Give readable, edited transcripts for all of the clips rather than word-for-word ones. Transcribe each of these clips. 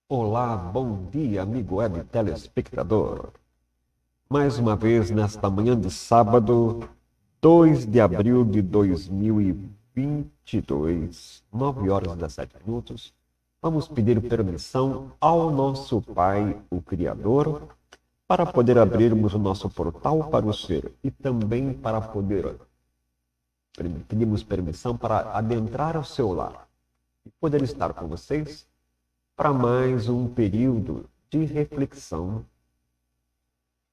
Olá, bom dia, amigo web telespectador. Mais uma vez, nesta manhã de sábado, 2 de abril de 2022, 9 horas e 17 minutos, vamos pedir permissão ao nosso Pai, o Criador, para poder abrirmos o nosso portal para o ser e também para poder pedimos permissão para adentrar o seu lar e poder estar com vocês para mais um período de reflexão,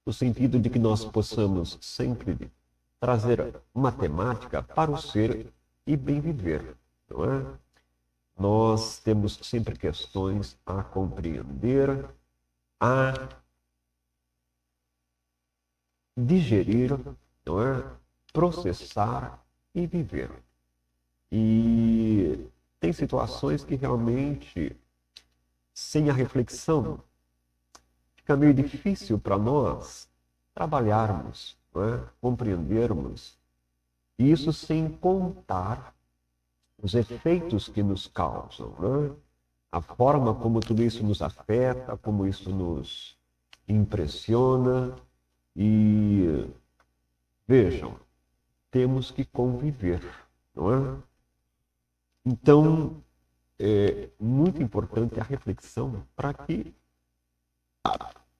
no sentido de que nós possamos sempre trazer uma temática para o ser e bem viver, não é? Nós temos sempre questões a compreender, a digerir, não é? Processar e viver. E tem situações que realmente, sem a reflexão, fica meio difícil para nós trabalharmos, não é? Compreendermos, isso sem contar os efeitos que nos causam, não é? A forma como tudo isso nos afeta, como isso nos impressiona. E vejam, temos que conviver, não é? Então, é muito importante a reflexão para que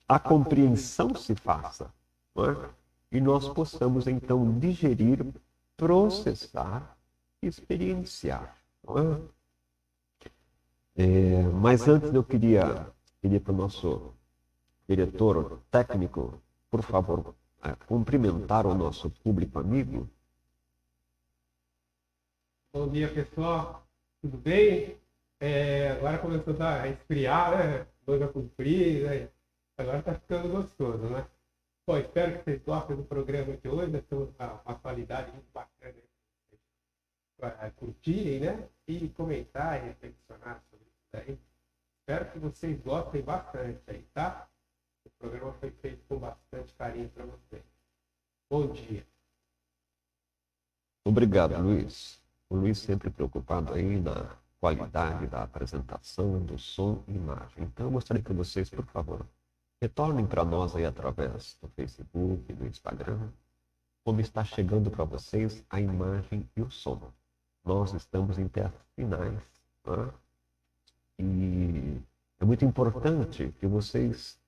a compreensão se faça, não é? E nós possamos, então, digerir, processar, experienciar, não é? Mas antes eu queria pedir para o nosso diretor técnico, por favor, cumprimentar o nosso público amigo. Bom dia, pessoal. Tudo bem? Agora começou a esfriar, né? Manga comprida, né? Agora está ficando gostoso, né? Bom, espero que vocês gostem do programa de hoje. Vai ter uma qualidade muito bacana para curtirem, né? E comentar e reflexionar sobre isso daí. Espero que vocês gostem bastante aí, tá? O programa foi feito com bastante carinho para vocês. Bom dia. Obrigado, Luiz. O Luiz sempre preocupado aí na qualidade da apresentação, do som e imagem. Então, eu gostaria que vocês, por favor, retornem para nós aí através do Facebook, do Instagram, como está chegando para vocês a imagem e o som. Nós estamos em testes finais, né? E é muito importante que vocês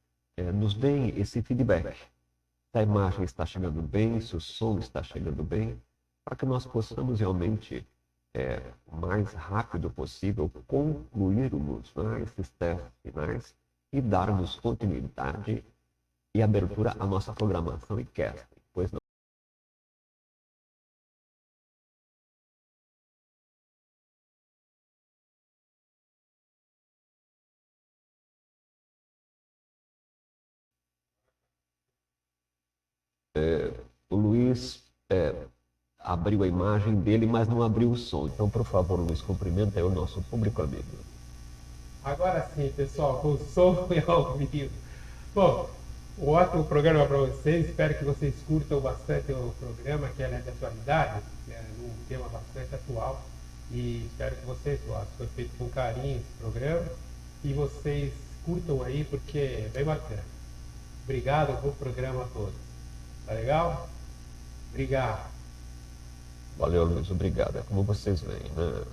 nos deem esse feedback. Se a imagem está chegando bem, se o som está chegando bem, para que nós possamos realmente, o mais rápido possível, concluirmos, né, esses testes finais e darmos continuidade e abertura à nossa programação e casting. Pois não. O Luiz abriu a imagem dele, mas não abriu o som. Então, por favor, Luiz, cumprimenta aí o nosso público amigo. Agora sim, pessoal, com o som e ao vivo. Bom, um ótimo programa para vocês. Espero que vocês curtam bastante o programa, que é de atualidade, um tema bastante atual. E espero que vocês gostem. Foi feito com carinho esse programa. E vocês curtam aí, porque é bem bacana. Obrigado, bom programa a todos. Tá legal? Obrigado. Valeu, Luiz, obrigado. É como vocês veem, né?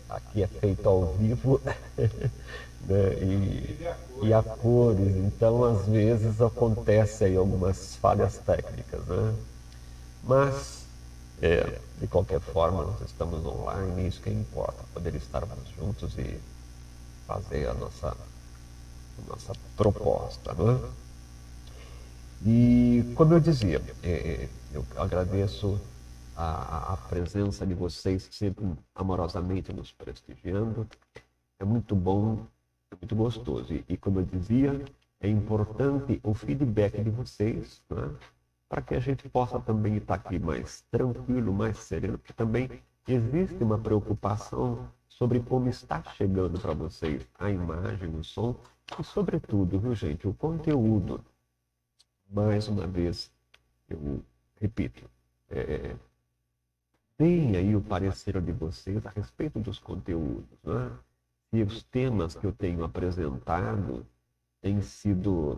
Aqui é feito ao vivo, né? E a cores, então às vezes acontece aí algumas falhas técnicas, né? Mas, de qualquer forma, nós estamos online, isso que importa, poder estarmos juntos e fazer a nossa proposta, né? E, como eu dizia, eu agradeço a presença de vocês sempre amorosamente nos prestigiando. É muito bom, é muito gostoso. E como eu dizia, é importante o feedback de vocês, né? Para que a gente possa também estar aqui mais tranquilo, mais sereno, porque também existe uma preocupação sobre como está chegando para vocês a imagem, o som e, sobretudo, viu, gente, o conteúdo. Mais uma vez, eu repito, deem aí o parecer de vocês a respeito dos conteúdos, né? se os temas que eu tenho apresentado têm sido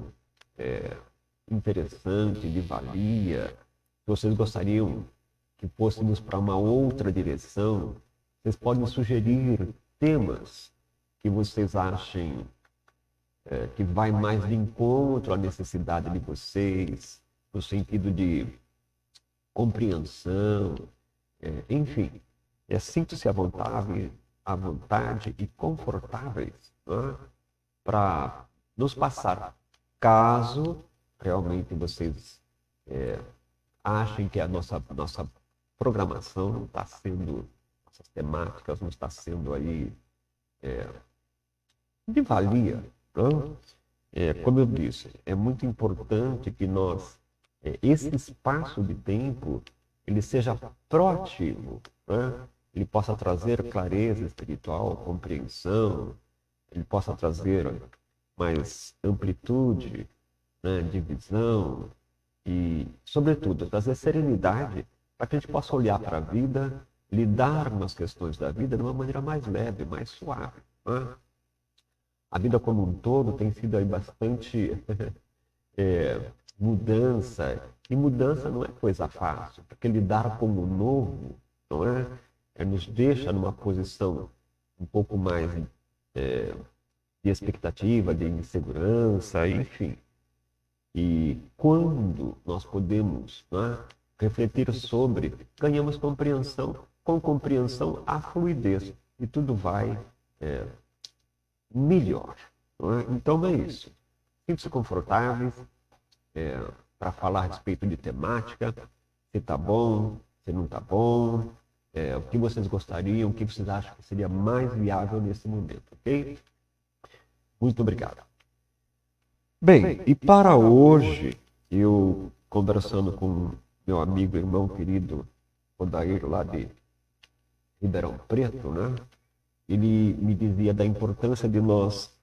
interessantes, de valia, se vocês gostariam que fôssemos para uma outra direção, vocês podem sugerir temas que vocês achem que vai mais de encontro à necessidade de vocês, no sentido de compreensão, enfim, sintam-se à vontade e confortáveis, né, para nos passar, caso realmente vocês achem que a nossa programação não está sendo, nossas temáticas não está sendo aí de valia. Né? Como eu disse, é muito importante que nós, esse espaço de tempo, ele seja proativo, né? Ele possa trazer clareza espiritual, compreensão, ele possa trazer mais amplitude, né, de visão e, sobretudo, trazer serenidade para que a gente possa olhar para a vida, lidar com as questões da vida de uma maneira mais leve, mais suave. Né? A vida como um todo tem sido aí bastante mudança, e mudança não é coisa fácil, porque lidar com o novo, não é? Nos deixa numa posição um pouco mais de expectativa, de insegurança, enfim. E quando nós podemos, né, refletir sobre, ganhamos compreensão, com compreensão há fluidez, e tudo vai melhor. Não é? Então é isso. Sintam-se confortáveis para falar a respeito de temática, se está bom, se não está bom, o que vocês gostariam, o que vocês acham que seria mais viável nesse momento, ok? Muito obrigado. Bem, e para hoje, eu conversando com meu amigo, irmão querido, Odair, lá de Ribeirão Preto, né? Ele me dizia da importância de nós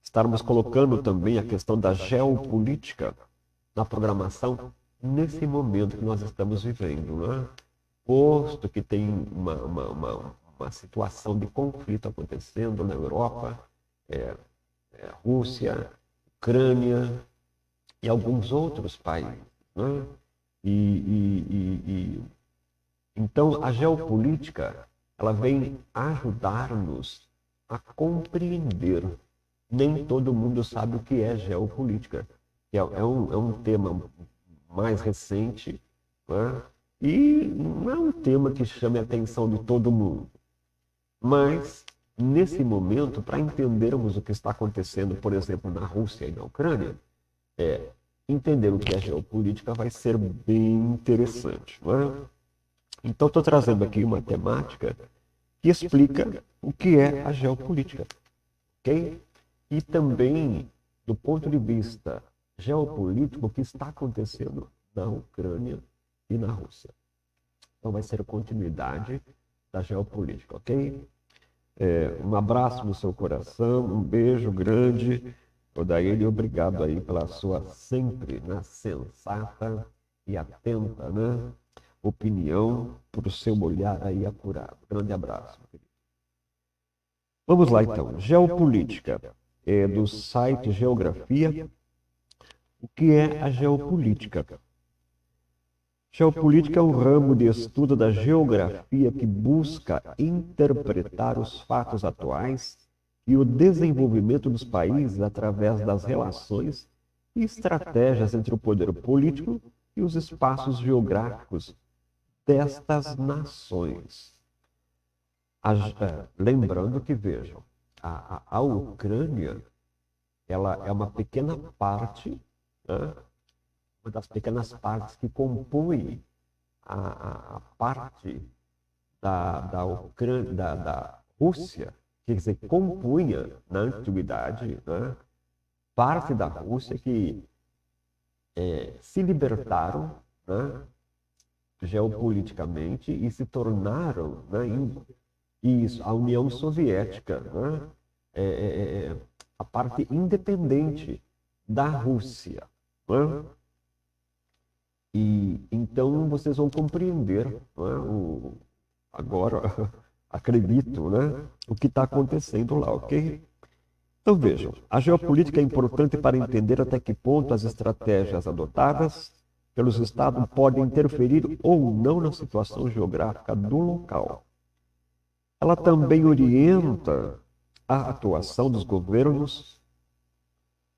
estarmos colocando também a questão da geopolítica na programação nesse momento que nós estamos vivendo, né? Posto que tem uma situação de conflito acontecendo na Europa, Rússia, Ucrânia e alguns outros países, né? Então, a geopolítica, ela vem ajudar-nos a compreender. Nem todo mundo sabe o que é geopolítica. É um tema mais recente, né? E não é um tema que chame a atenção de todo mundo. Mas, nesse momento, para entendermos o que está acontecendo, por exemplo, na Rússia e na Ucrânia, entender o que é geopolítica vai ser bem interessante. Né? Então, estou trazendo aqui uma temática que explica o que é a geopolítica. Okay? E também, do ponto de vista geopolítico, o que está acontecendo na Ucrânia e na Rússia. Então, vai ser a continuidade da geopolítica, ok? Um abraço no seu coração, um beijo grande, Odair, e obrigado aí pela sua sempre, né, sensata e atenta, né, opinião, por seu olhar aí acurado. Grande abraço, meu querido. Vamos lá então, geopolítica, do site Geografia. O que é a geopolítica? Geopolítica é um ramo de estudo da geografia que busca interpretar os fatos atuais e o desenvolvimento dos países através das relações e estratégias entre o poder político e os espaços geográficos destas nações. Lembrando que, vejam, a Ucrânia, ela é uma pequena parte, né? Uma das pequenas partes que compõem a parte da Ucrânia, da Rússia, quer dizer, compunha na antiguidade, né, parte da Rússia que se libertaram, né, geopoliticamente e se tornaram, né, isso, a União Soviética, né, a parte independente da Rússia. Né? E então vocês vão compreender, né, agora acredito, né, o que está acontecendo lá, ok? Então vejam, a geopolítica é importante para entender até que ponto as estratégias adotadas pelos estados podem interferir ou não na situação geográfica do local. Ela também orienta a atuação dos governos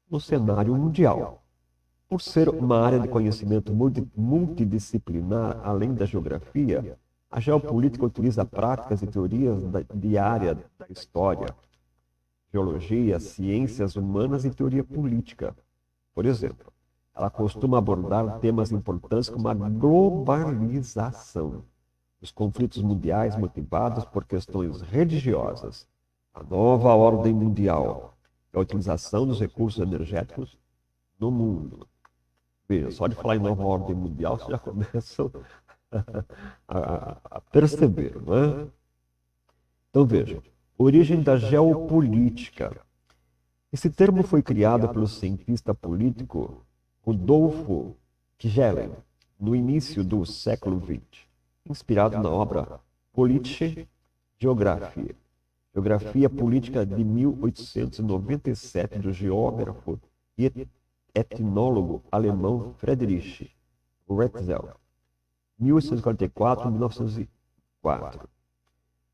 no cenário mundial. Por ser uma área de conhecimento multidisciplinar, além da geografia, a geopolítica utiliza práticas e teorias de área da história, geologia, ciências humanas e teoria política. Por exemplo, ela costuma abordar temas importantes como a globalização, os conflitos mundiais motivados por questões religiosas, a nova ordem mundial, a utilização dos recursos energéticos no mundo. Veja, só de falar em nova ordem mundial, você já começa a perceber, não é? Então vejam, origem da geopolítica. Esse termo foi criado pelo cientista político Rudolf Schelling no início do século XX, inspirado na obra Politische Geographie, Geografia Política de 1897, do geógrafo e etnólogo alemão Friedrich Ratzel, 1844-1904.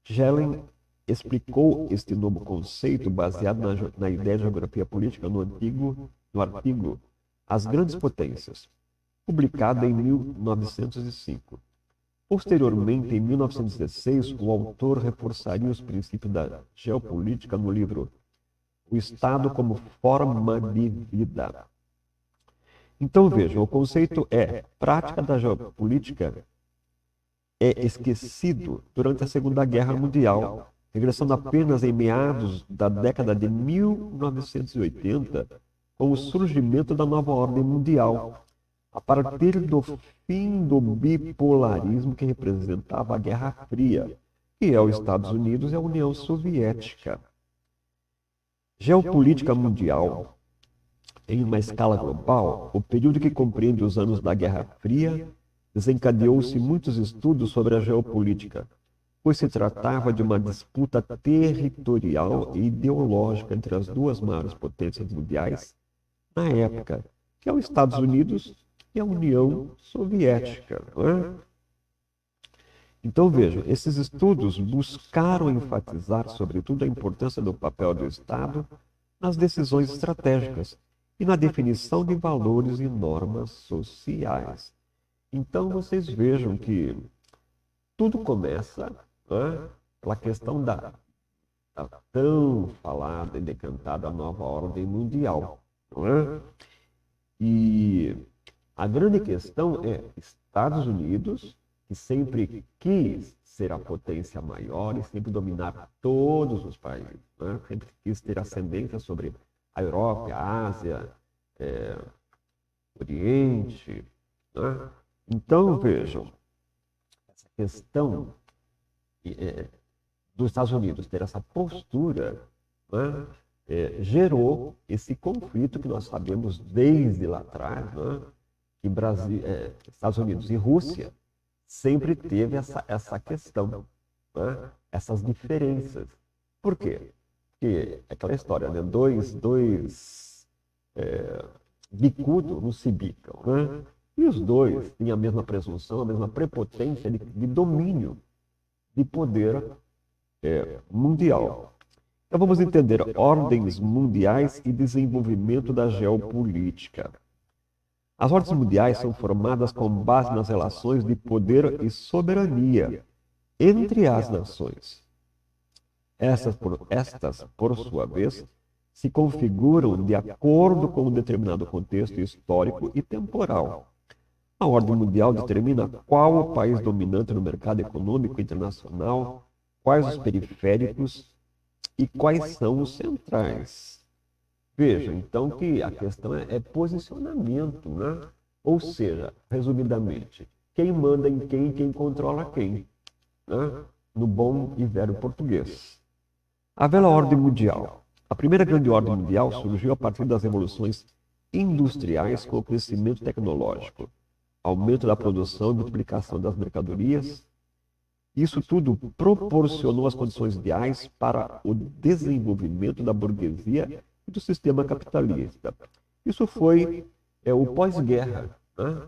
Schelling explicou este novo conceito baseado na ideia de geografia política no artigo As Grandes Potências, publicado em 1905. Posteriormente, em 1916, o autor reforçaria os princípios da geopolítica no livro O Estado como Forma de Vida. Então vejam, o conceito prática da geopolítica é esquecido durante a Segunda Guerra Mundial, regressando apenas em meados da década de 1980, com o surgimento da nova ordem mundial, a partir do fim do bipolarismo que representava a Guerra Fria, que é os Estados Unidos e a União Soviética. Geopolítica mundial, em uma escala global, o período que compreende os anos da Guerra Fria, desencadeou-se muitos estudos sobre a geopolítica, pois se tratava de uma disputa territorial e ideológica entre as duas maiores potências mundiais na época, que é os Estados Unidos e a União Soviética. Não é? Então vejam, esses estudos buscaram enfatizar, sobretudo, a importância do papel do Estado nas decisões estratégicas e na definição de valores e normas sociais. Então vocês vejam que tudo começa, né, pela questão da tão falada e decantada nova ordem mundial. Não é? E a grande questão é Estados Unidos, que sempre quis ser a potência maior e sempre dominar todos os países, né? Sempre quis ter ascendência sobre a Europa, a Ásia, Oriente, né? Então, vejam, essa questão dos Estados Unidos ter essa postura, né, gerou esse conflito que nós sabemos desde lá atrás, né, que Estados Unidos e Rússia sempre teve essa questão, né, essas diferenças. Por quê? Porque é aquela história, né, dois bicudos não se bicam, né? E os dois têm a mesma presunção, a mesma prepotência de domínio, de poder mundial. Então vamos entender ordens mundiais e desenvolvimento da geopolítica. As ordens mundiais são formadas com base nas relações de poder e soberania entre as nações. Estas, por sua vez, se configuram de acordo com um determinado contexto histórico e temporal. A ordem mundial determina qual o país dominante no mercado econômico internacional, quais os periféricos e quais são os centrais. Vejam, então, que a questão é posicionamento, né? Ou seja, resumidamente, quem manda em quem controla quem, né? No bom e velho português. A velha ordem mundial. A primeira grande ordem mundial surgiu a partir das revoluções industriais com o crescimento tecnológico, aumento da produção e multiplicação das mercadorias Isso tudo proporcionou as condições ideais para o desenvolvimento da burguesia e do sistema capitalista. Isso foi o pós-guerra, né?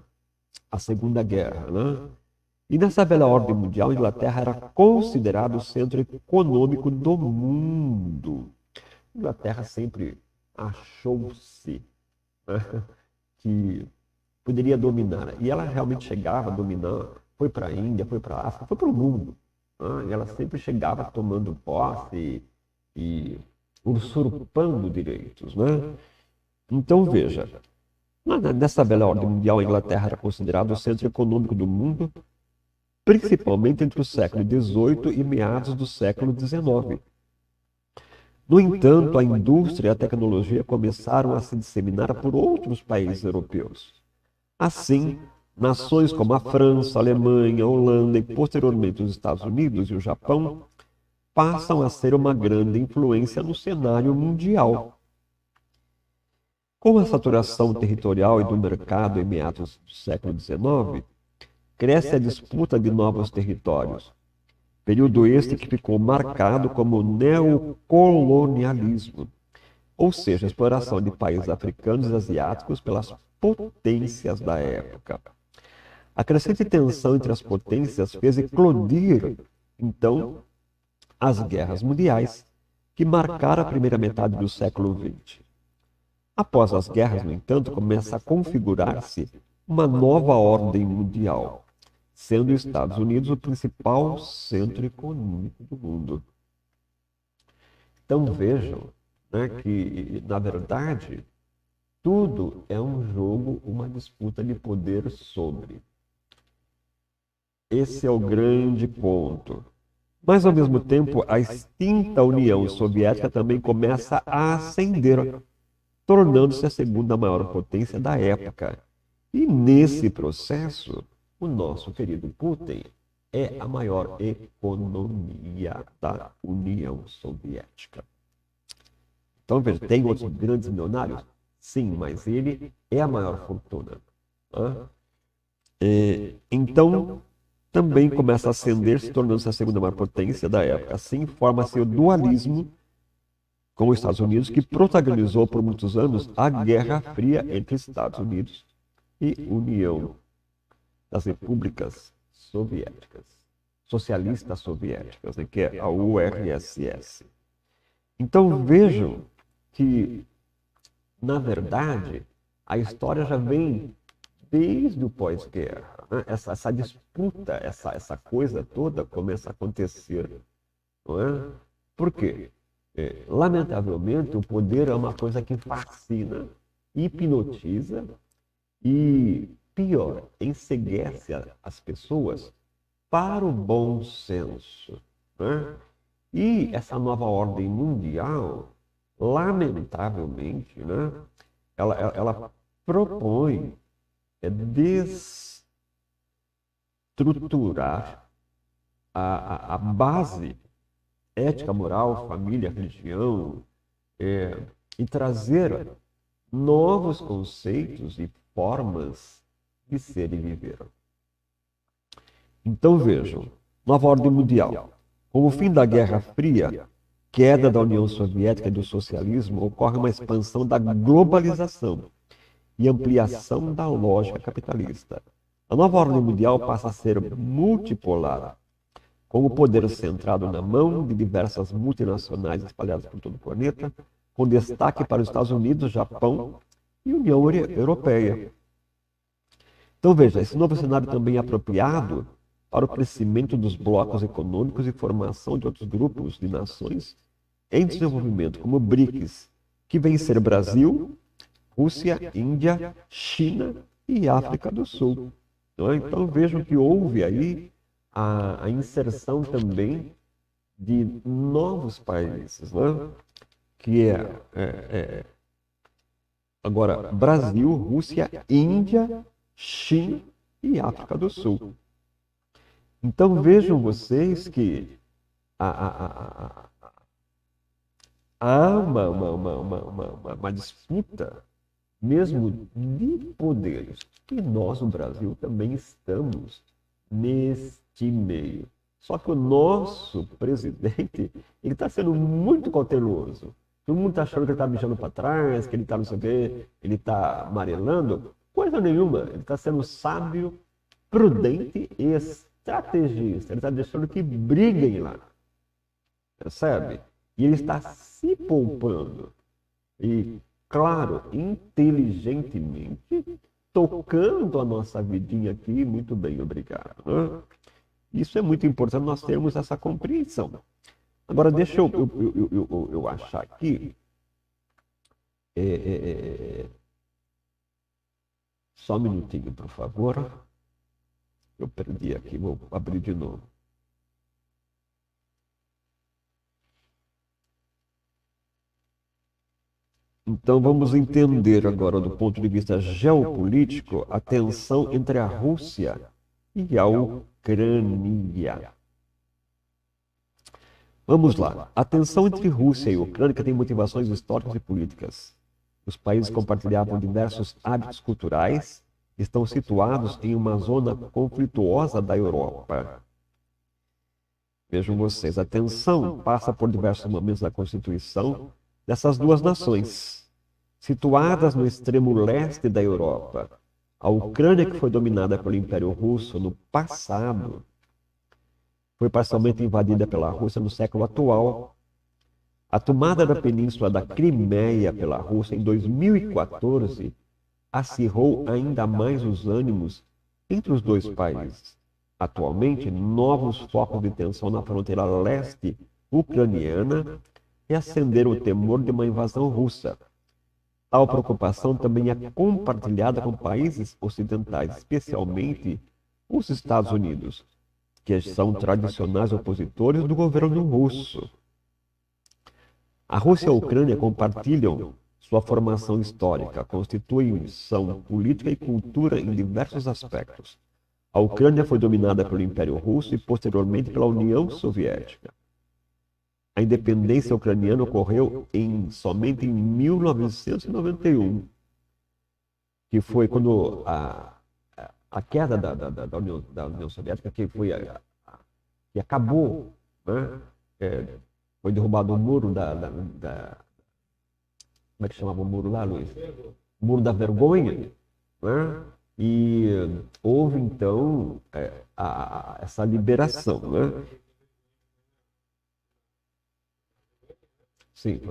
A Segunda Guerra, né? E nessa velha ordem mundial, a Inglaterra era considerada o centro econômico do mundo. A Inglaterra sempre achou-se, né, que poderia dominar. E ela realmente chegava a dominar, foi para a Índia, foi para a África, foi para o mundo, né? E ela sempre chegava tomando posse e usurpando direitos, né? Então, veja, nessa velha ordem mundial, a Inglaterra era considerada o centro econômico do mundo, principalmente entre o século XVIII e meados do século XIX. No entanto, a indústria e a tecnologia começaram a se disseminar por outros países europeus. Assim, nações como a França, a Alemanha, a Holanda e posteriormente os Estados Unidos e o Japão passam a ser uma grande influência no cenário mundial. Com a saturação territorial e do mercado em meados do século XIX, cresce a disputa de novos territórios, período este que ficou marcado como neocolonialismo, ou seja, a exploração de países africanos e asiáticos pelas potências da época. A crescente tensão entre as potências fez eclodir, então, as guerras mundiais, que marcaram a primeira metade do século XX. Após as guerras, no entanto, começa a configurar-se uma nova ordem mundial, sendo os Estados Unidos o principal centro econômico do mundo. Então vejam, né, que, na verdade, tudo é um jogo, uma disputa de poder sobre. Esse é o grande ponto. Mas, ao mesmo tempo, a extinta União Soviética também começa a ascender, tornando-se a segunda maior potência da época. E nesse processo, o nosso querido Putin é a maior economia da União Soviética. Então, veja, tem outros grandes milionários? Sim, mas ele é a maior fortuna. Então, também começa a ascender, se tornando-se a segunda maior potência da época. Assim, forma-se o dualismo com os Estados Unidos, que protagonizou por muitos anos a Guerra Fria entre Estados Unidos e União das Repúblicas Soviéticas, Socialistas Soviéticas, né, que é a URSS. Então vejam que, na verdade, a história já vem desde o pós-guerra, né? Essa disputa, essa coisa toda começa a acontecer, não é? Por quê? Lamentavelmente, o poder é uma coisa que fascina, hipnotiza e, pior, enceguece as pessoas para o bom senso, né? E essa nova ordem mundial, lamentavelmente, né, ela propõe destruturar a base ética, moral, família, religião, e trazer novos conceitos e formas de ser e viver. Então vejam, nova ordem mundial. Com o fim da Guerra Fria, queda da União Soviética e do socialismo, ocorre uma expansão da globalização e ampliação da lógica capitalista. A nova ordem mundial passa a ser multipolar, com o poder centrado na mão de diversas multinacionais espalhadas por todo o planeta, com destaque para os Estados Unidos, Japão e União Europeia. Então veja, esse novo cenário também é apropriado para o crescimento dos blocos econômicos e formação de outros grupos de nações em desenvolvimento, como o BRICS, que vem ser Brasil, Rússia, Índia, China e África do Sul. Então vejam que houve aí a inserção também de novos países, né? Que agora Brasil, Rússia, Índia, China e África do Sul. Então vejam vocês que há uma disputa mesmo de poderes. E nós, no Brasil, também estamos neste meio. Só que o nosso presidente, ele está sendo muito cauteloso. Todo mundo está achando que ele está mijando para trás, que ele está não sei o quê, ele está amarelando. Coisa nenhuma. Ele está sendo sábio, prudente e estrategista. Ele está deixando que briguem lá. Percebe? E ele está se poupando. E, claro, inteligentemente, tocando a nossa vidinha aqui, muito bem, obrigado. Né? Isso é muito importante, nós termos essa compreensão. Agora, deixa eu achar aqui. Só um minutinho, por favor. Eu perdi aqui, vou abrir de novo. Então, vamos entender agora, do ponto de vista geopolítico, a tensão entre a Rússia e a Ucrânia. Vamos lá. A tensão entre Rússia e Ucrânia tem motivações históricas e políticas. Os países compartilhavam diversos hábitos culturais e estão situados em uma zona conflituosa da Europa. Vejam vocês, a tensão passa por diversos momentos da Constituição dessas duas nações, situadas no extremo leste da Europa. A Ucrânia, que foi dominada pelo Império Russo no passado, foi parcialmente invadida pela Rússia no século atual. A tomada da península da Crimeia pela Rússia em 2014 acirrou ainda mais os ânimos entre os dois países. Atualmente, novos focos de tensão na fronteira leste ucraniana reacenderam o temor de uma invasão russa. Tal preocupação também é compartilhada com países ocidentais, especialmente os Estados Unidos, que são tradicionais opositores do governo russo. A Rússia e a Ucrânia compartilham sua formação histórica, constituição política e cultura em diversos aspectos. A Ucrânia foi dominada pelo Império Russo e posteriormente pela União Soviética. A independência ucraniana ocorreu somente em 1991, que foi quando a queda da União Soviética, que acabou, né? Foi derrubado o muro como é que chamava o muro lá, Luiz? O muro da vergonha, né? E houve, então, essa liberação, né? Sim.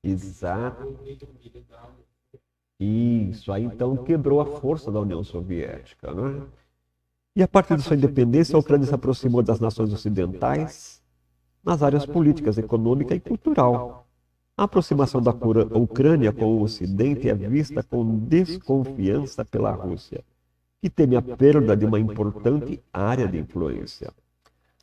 Exato. Isso, aí então quebrou a força da União Soviética, né? E a partir de sua independência, a Ucrânia se aproximou das nações ocidentais nas áreas políticas, econômica e cultural. A aproximação da Ucrânia com o Ocidente é vista com desconfiança pela Rússia, que teme a perda de uma importante área de influência.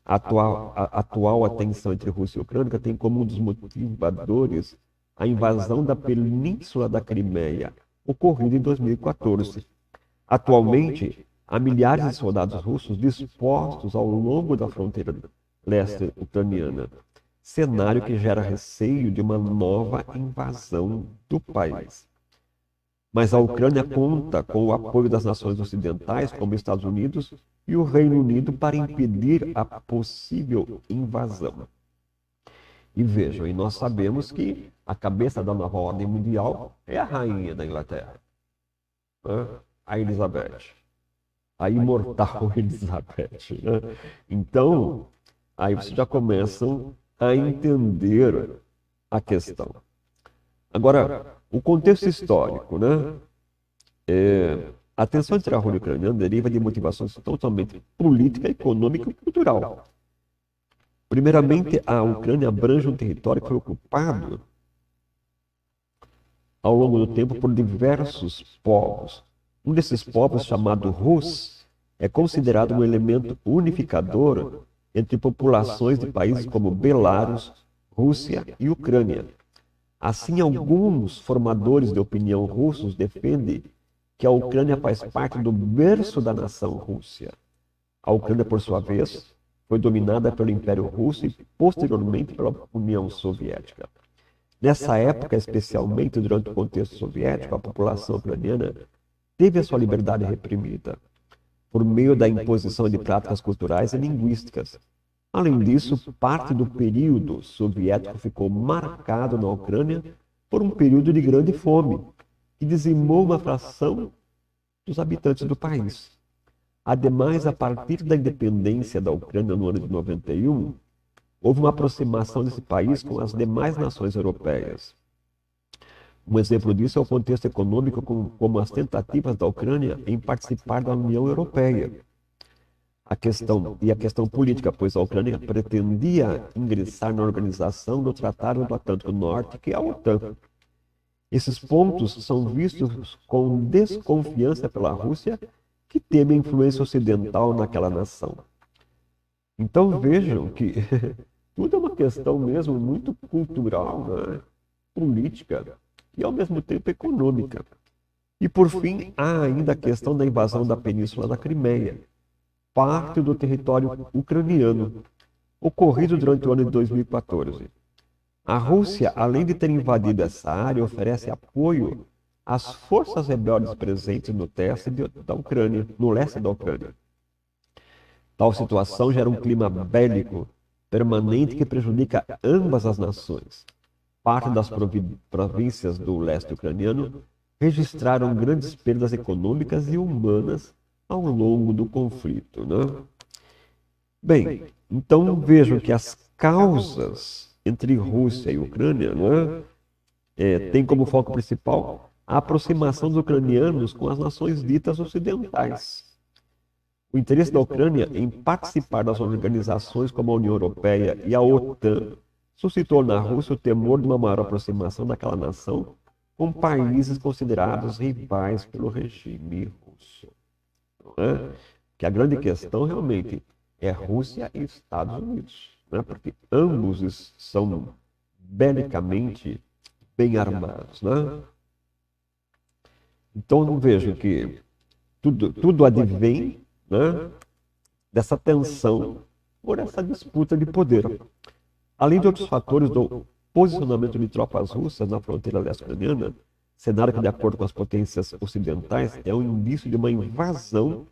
A atual tensão entre Rússia e Ucrânia tem como um dos motivadores a invasão da península da Crimeia, ocorrida em 2014. Atualmente, há milhares de soldados russos dispostos ao longo da fronteira leste ucraniana, cenário que gera receio de uma nova invasão do país. Mas a Ucrânia conta com o apoio das nações ocidentais, como Estados Unidos e o Reino Unido, para impedir a possível invasão. E vejam, e nós sabemos que a cabeça da nova ordem mundial é a rainha da Inglaterra, né? A Elizabeth, a imortal Elizabeth, né? Então, aí vocês já começam a entender a questão. Agora, o contexto histórico, né? A tensão entre a Rússia e a Ucrânia deriva de motivações totalmente política, econômica e cultural. Primeiramente, a Ucrânia abrange um território que foi ocupado ao longo do tempo por diversos povos. Um desses povos, chamado Rus, é considerado um elemento unificador entre populações de países como Belarus, Rússia e Ucrânia. Assim, alguns formadores de opinião russos defendem que a Ucrânia faz parte do berço da nação Rússia. A Ucrânia, por sua vez, foi dominada pelo Império Russo e, posteriormente, pela União Soviética. Nessa época, especialmente durante o contexto soviético, a população ucraniana teve a sua liberdade reprimida por meio da imposição de práticas culturais e linguísticas. Além disso, parte do período soviético ficou marcado na Ucrânia por um período de grande fome, que dizimou uma fração dos habitantes do país. Ademais, a partir da independência da Ucrânia no ano de 91, houve uma aproximação desse país com as demais nações europeias. Um exemplo disso é o contexto econômico, como as tentativas da Ucrânia em participar da União Europeia. A questão política, pois a Ucrânia pretendia ingressar na organização do Tratado do Atlântico Norte, que é a OTAN. Esses pontos são vistos com desconfiança pela Rússia, que teme a influência ocidental naquela nação. Então vejam que tudo é uma questão mesmo muito cultural, né? Política e ao mesmo tempo econômica. E por fim, há ainda a questão da invasão da Península da Crimeia, parte do território ucraniano, ocorrido durante o ano de 2014. A Rússia, além de ter invadido essa área, oferece apoio às forças rebeldes presentes no leste da Ucrânia, no leste da Ucrânia. Tal situação gera um clima bélico permanente que prejudica ambas as nações. Parte das províncias do leste ucraniano registraram grandes perdas econômicas e humanas ao longo do conflito, né? Bem, então vejam que as causas entre Rússia e Ucrânia, né, tem como foco principal a aproximação dos ucranianos com as nações ditas ocidentais. O interesse da Ucrânia em participar das organizações como a União Europeia e a OTAN suscitou na Rússia o temor de uma maior aproximação daquela nação com países considerados rivais pelo regime russo. Né? Que a grande questão realmente é Rússia e Estados Unidos, né? Porque ambos são belicamente bem armados. Né? Então vejo que tudo advém, né, dessa tensão por essa disputa de poder. Além de outros fatores do posicionamento de tropas russas na fronteira leste ucraniana, cenário que, de acordo com as potências ocidentais, é um indício de uma invasão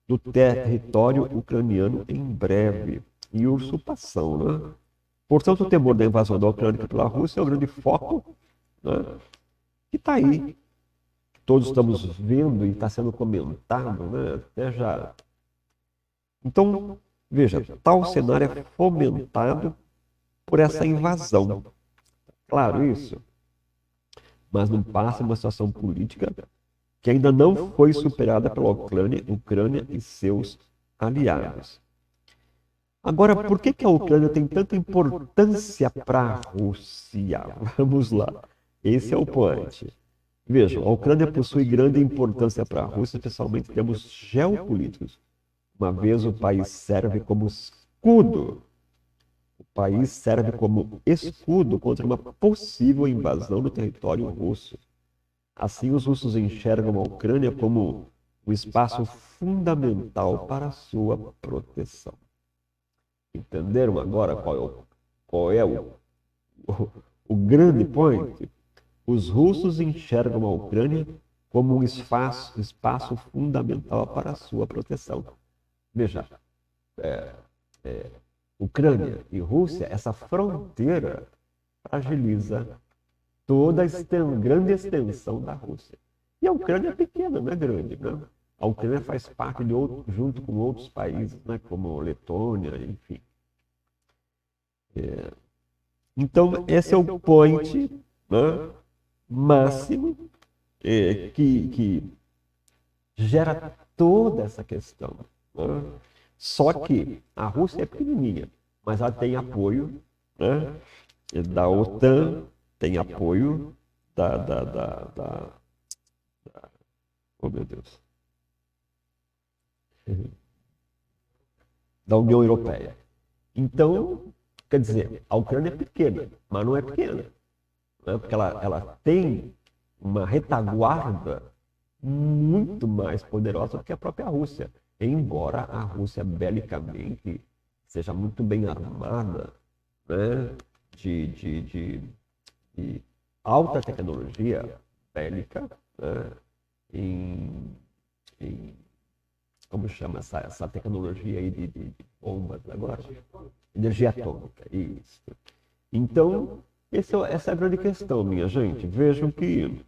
do território ucraniano em breve e usurpação. Né? Portanto, o temor da invasão da Ucrânia pela Rússia é o grande foco, né, que está aí. Todos estamos vendo e está sendo comentado, né, até já. Então, veja, tal cenário é fomentado por essa invasão. Claro isso, mas não passa uma situação política que ainda não foi superada pela Ucrânia e seus aliados. Agora, por que a Ucrânia tem tanta importância para a Rússia? Vamos lá, esse é o point. Vejam, a Ucrânia possui grande importância para a Rússia, especialmente em termos geopolíticos. Uma vez o país serve como escudo. O país serve como escudo contra uma possível invasão do território russo. Assim, os russos enxergam a Ucrânia como um espaço fundamental para a sua proteção. Entenderam agora qual é o grande point? Os russos enxergam a Ucrânia como um espaço fundamental para a sua proteção. Veja, Ucrânia e Rússia, essa fronteira fragiliza toda a grande extensão da Rússia. E a Ucrânia é pequena, não é grande, né? A Ucrânia faz parte junto com outros países, né, como Letônia, enfim. Então, esse é o point, né, máximo que gera toda essa questão. Né? Só que a Rússia é pequenininha, mas ela tem apoio, né, da OTAN, tem apoio oh meu Deus, da União Europeia. Então, quer dizer, a Ucrânia é pequena, mas não é pequena, né, porque ela tem uma retaguarda muito mais poderosa do que a própria Rússia. Embora a Rússia belicamente seja muito bem armada, né, de alta tecnologia bélica, né, em, em como chama essa tecnologia aí de bombas agora? Energia atômica, isso. Então, essa é a grande questão, minha gente. Vejam que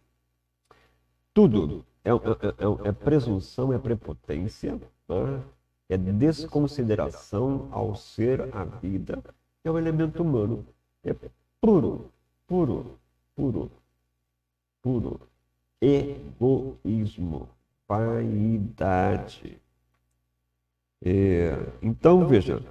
tudo é presunção, é prepotência, né? É desconsideração ao ser, à vida, é o elemento humano. É puro, puro, puro, puro egoísmo, vaidade. Então, veja,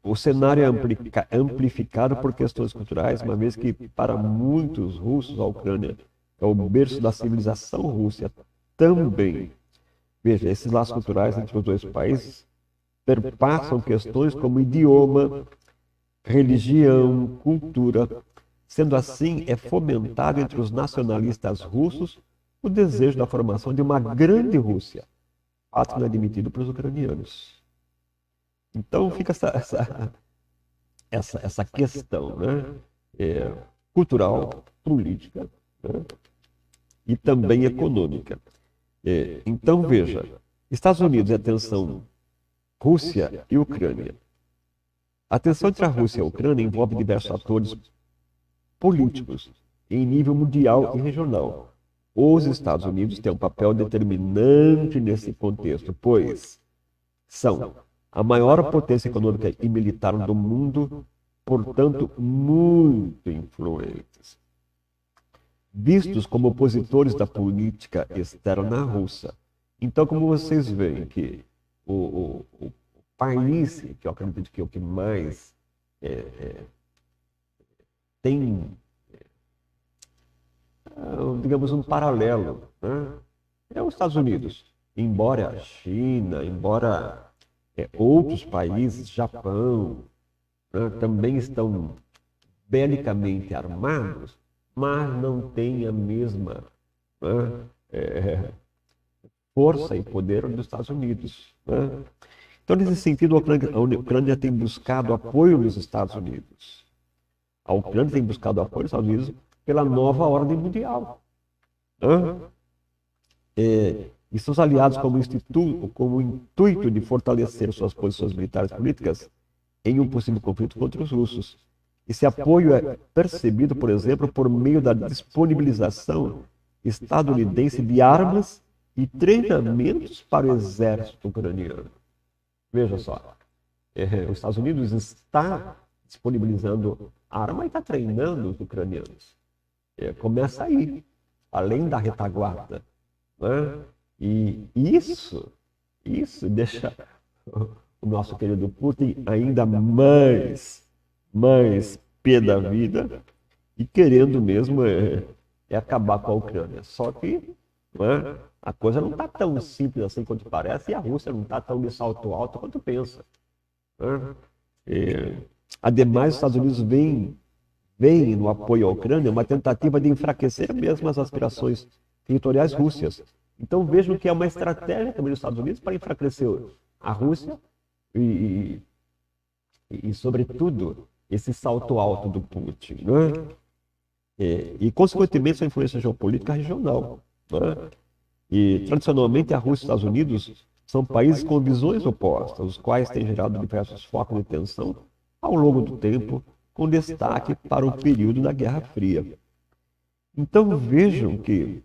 o cenário é amplificado por questões culturais, uma vez que, para muitos russos, a Ucrânia é o berço da civilização russa também. Veja, esses laços culturais entre os dois países perpassam questões como idioma, religião, cultura. Sendo assim, é fomentado entre os nacionalistas russos o desejo da formação de uma grande Rússia, fato inadmitido para os ucranianos. Então fica essa questão, né? Cultural, política, né? E também econômica. Então veja, Estados Unidos é tensão Rússia e Ucrânia. A tensão entre a Rússia e a Ucrânia envolve diversos atores políticos em nível mundial e regional. Os Estados Unidos têm um papel determinante nesse contexto, pois são a maior potência econômica e militar do mundo, portanto, muito influentes. Vistos como opositores da política externa russa. Então, como vocês veem que o país, que eu acredito que é o que mais tem, digamos, um paralelo, né? É os Estados Unidos. Embora a China, embora outros países, Japão, né, também estão belicamente armados, mas não têm a mesma, né, força e poder dos Estados Unidos, né? Então, nesse sentido, a Ucrânia tem buscado apoio dos Estados Unidos. A Ucrânia tem buscado apoio dos Estados Unidos pela nova ordem mundial, né? E seus aliados como o intuito de fortalecer suas posições militares e políticas em um possível conflito contra os russos. Esse apoio é percebido, por exemplo, por meio da disponibilização estadunidense de armas e treinamentos para o exército ucraniano. Veja só, os Estados Unidos está disponibilizando arma e está treinando os ucranianos. Começa aí, além da retaguarda, né? E isso deixa o nosso querido Putin ainda mais pé da vida e querendo mesmo acabar com a Ucrânia. Só que, né, a coisa não está tão simples assim quanto parece e a Rússia não está tão de salto alto quanto pensa, né? Ademais, os Estados Unidos veem no apoio à Ucrânia uma tentativa de enfraquecer mesmo as aspirações territoriais russas. Então vejam que é uma estratégia também dos Estados Unidos para enfraquecer a Rússia e sobretudo, esse salto alto do Putin, né? E, consequentemente, sua influência geopolítica regional, né? E, tradicionalmente, a Rússia e os Estados Unidos são países com visões opostas, os quais têm gerado diversos focos de tensão ao longo do tempo, com destaque para o período da Guerra Fria. Então, vejam que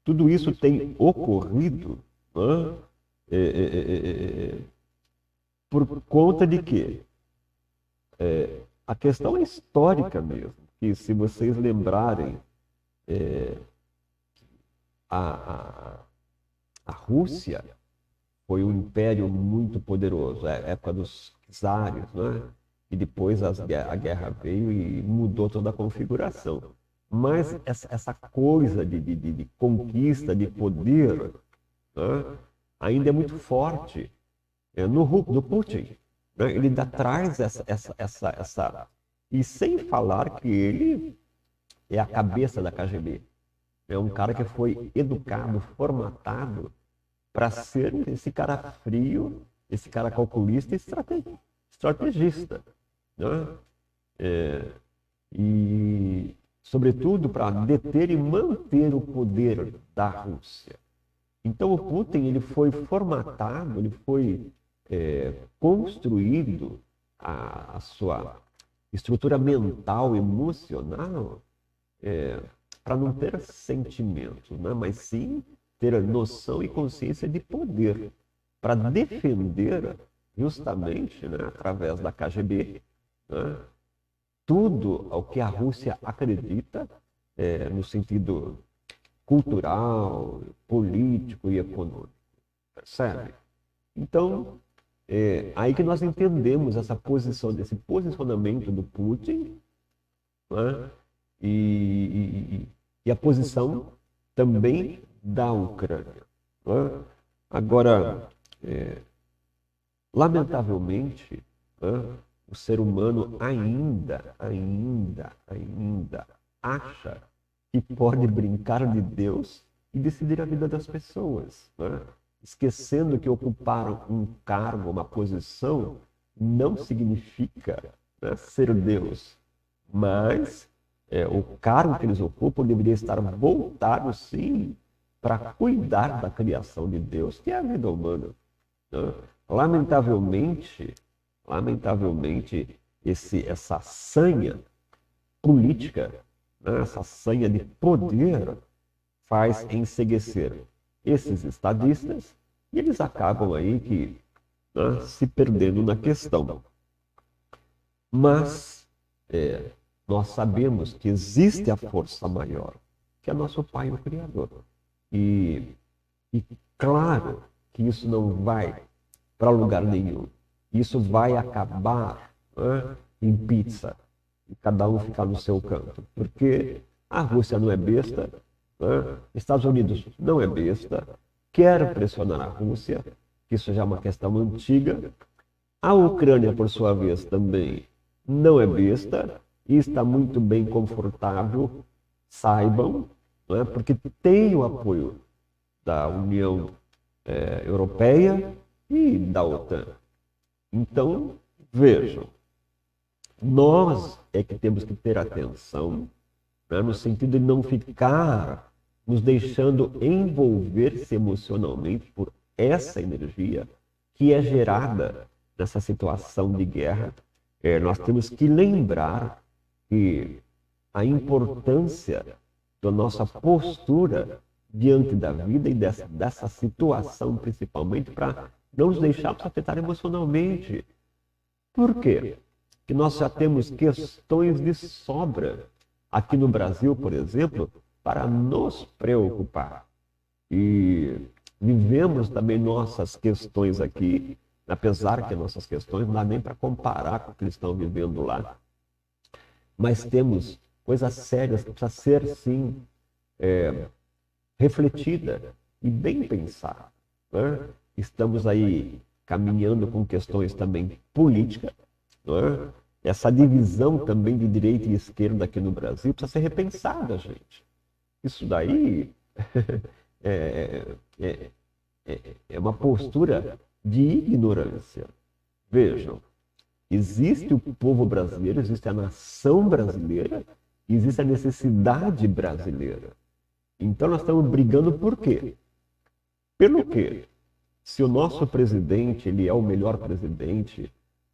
tudo isso tem ocorrido, né, por conta de que a questão é histórica mesmo, que se vocês lembrarem, a Rússia foi um império muito poderoso, a época dos czares, né? E depois a guerra veio e mudou toda a configuração. Mas essa coisa de conquista, de poder, né, ainda é muito forte no Putin, né? Ele ainda traz essa... E sem falar que ele é a cabeça da KGB. É um cara que foi educado, formatado para ser esse cara frio, esse cara calculista e estrategista, né? E sobretudo para deter e manter o poder da Rússia. Então o Putin ele foi formatado, ele foi construído, a sua estrutura mental, emocional, para não ter sentimentos, né? Mas sim ter a noção e consciência de poder, para defender justamente, né, através da KGB, né, tudo ao que a Rússia acredita no sentido cultural, político e econômico. Percebe? Então, aí que nós entendemos essa posição, esse posicionamento do Putin, né? E a posição também da Ucrânia, né? Agora, lamentavelmente, né, o ser humano ainda acha que pode brincar de Deus e decidir a vida das pessoas, né? Esquecendo que ocupar um cargo, uma posição, não significa, né, ser Deus, mas o cargo que eles ocupam deveria estar voltado, sim, para cuidar da criação de Deus, que é a vida humana, né? Lamentavelmente, essa sanha política, né, essa sanha de poder, faz enceguecer esses estadistas e eles acabam aí que, né, se perdendo na questão. Mas nós sabemos que existe a força maior, que é nosso Pai, o Criador. E claro que isso não vai para lugar nenhum. Isso vai acabar, né, em pizza. E cada um ficar no seu canto. Porque a Rússia não é besta, né? Estados Unidos não é besta, quer pressionar a Rússia, que isso já é uma questão antiga. A Ucrânia, por sua vez, também não é besta e está muito bem confortável, saibam, né? Porque tem o apoio da União Europeia e da OTAN. Então, vejam, nós é que temos que ter atenção, né, no sentido de não ficar nos deixando envolver-se emocionalmente por essa energia que é gerada nessa situação de guerra. Nós temos que lembrar que a importância da nossa postura diante da vida e dessa situação, principalmente, para não nos deixarmos afetar emocionalmente. Por quê? Que nós já temos questões de sobra aqui no Brasil, por exemplo, para nos preocupar. E vivemos também nossas questões aqui, apesar que nossas questões não dá nem para comparar com o que eles estão vivendo lá. Mas temos coisas sérias que precisam ser, sim, refletida e bem pensada, né? Estamos aí caminhando com questões também políticas, né? Essa divisão também de direita e esquerda aqui no Brasil precisa ser repensada, gente. Isso daí é uma postura de ignorância. Vejam, existe o povo brasileiro, existe a nação brasileira, existe a necessidade brasileira. Então nós estamos brigando por quê? Pelo quê? Se o nosso presidente ele é o melhor presidente,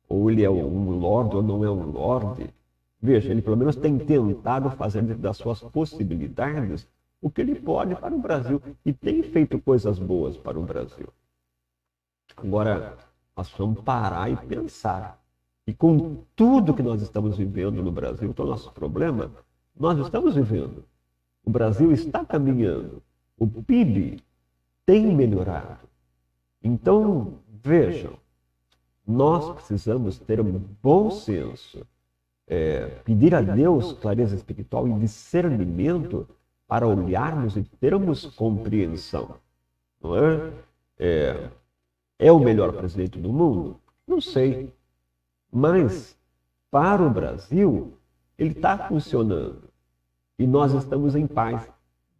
ou ele é um lorde ou não é um lorde, veja, ele pelo menos tem tentado fazer dentro das suas possibilidades o que ele pode para o Brasil e tem feito coisas boas para o Brasil. Agora, nós vamos parar e pensar. E com tudo que nós estamos vivendo no Brasil, todo o nosso problema, nós estamos vivendo. O Brasil está caminhando. O PIB tem melhorado. Então, vejam, nós precisamos ter um bom senso, pedir a Deus clareza espiritual e discernimento para olharmos e termos compreensão. Não é? É o melhor presidente do mundo? Não sei. Mas, para o Brasil, ele está funcionando. E nós estamos em paz,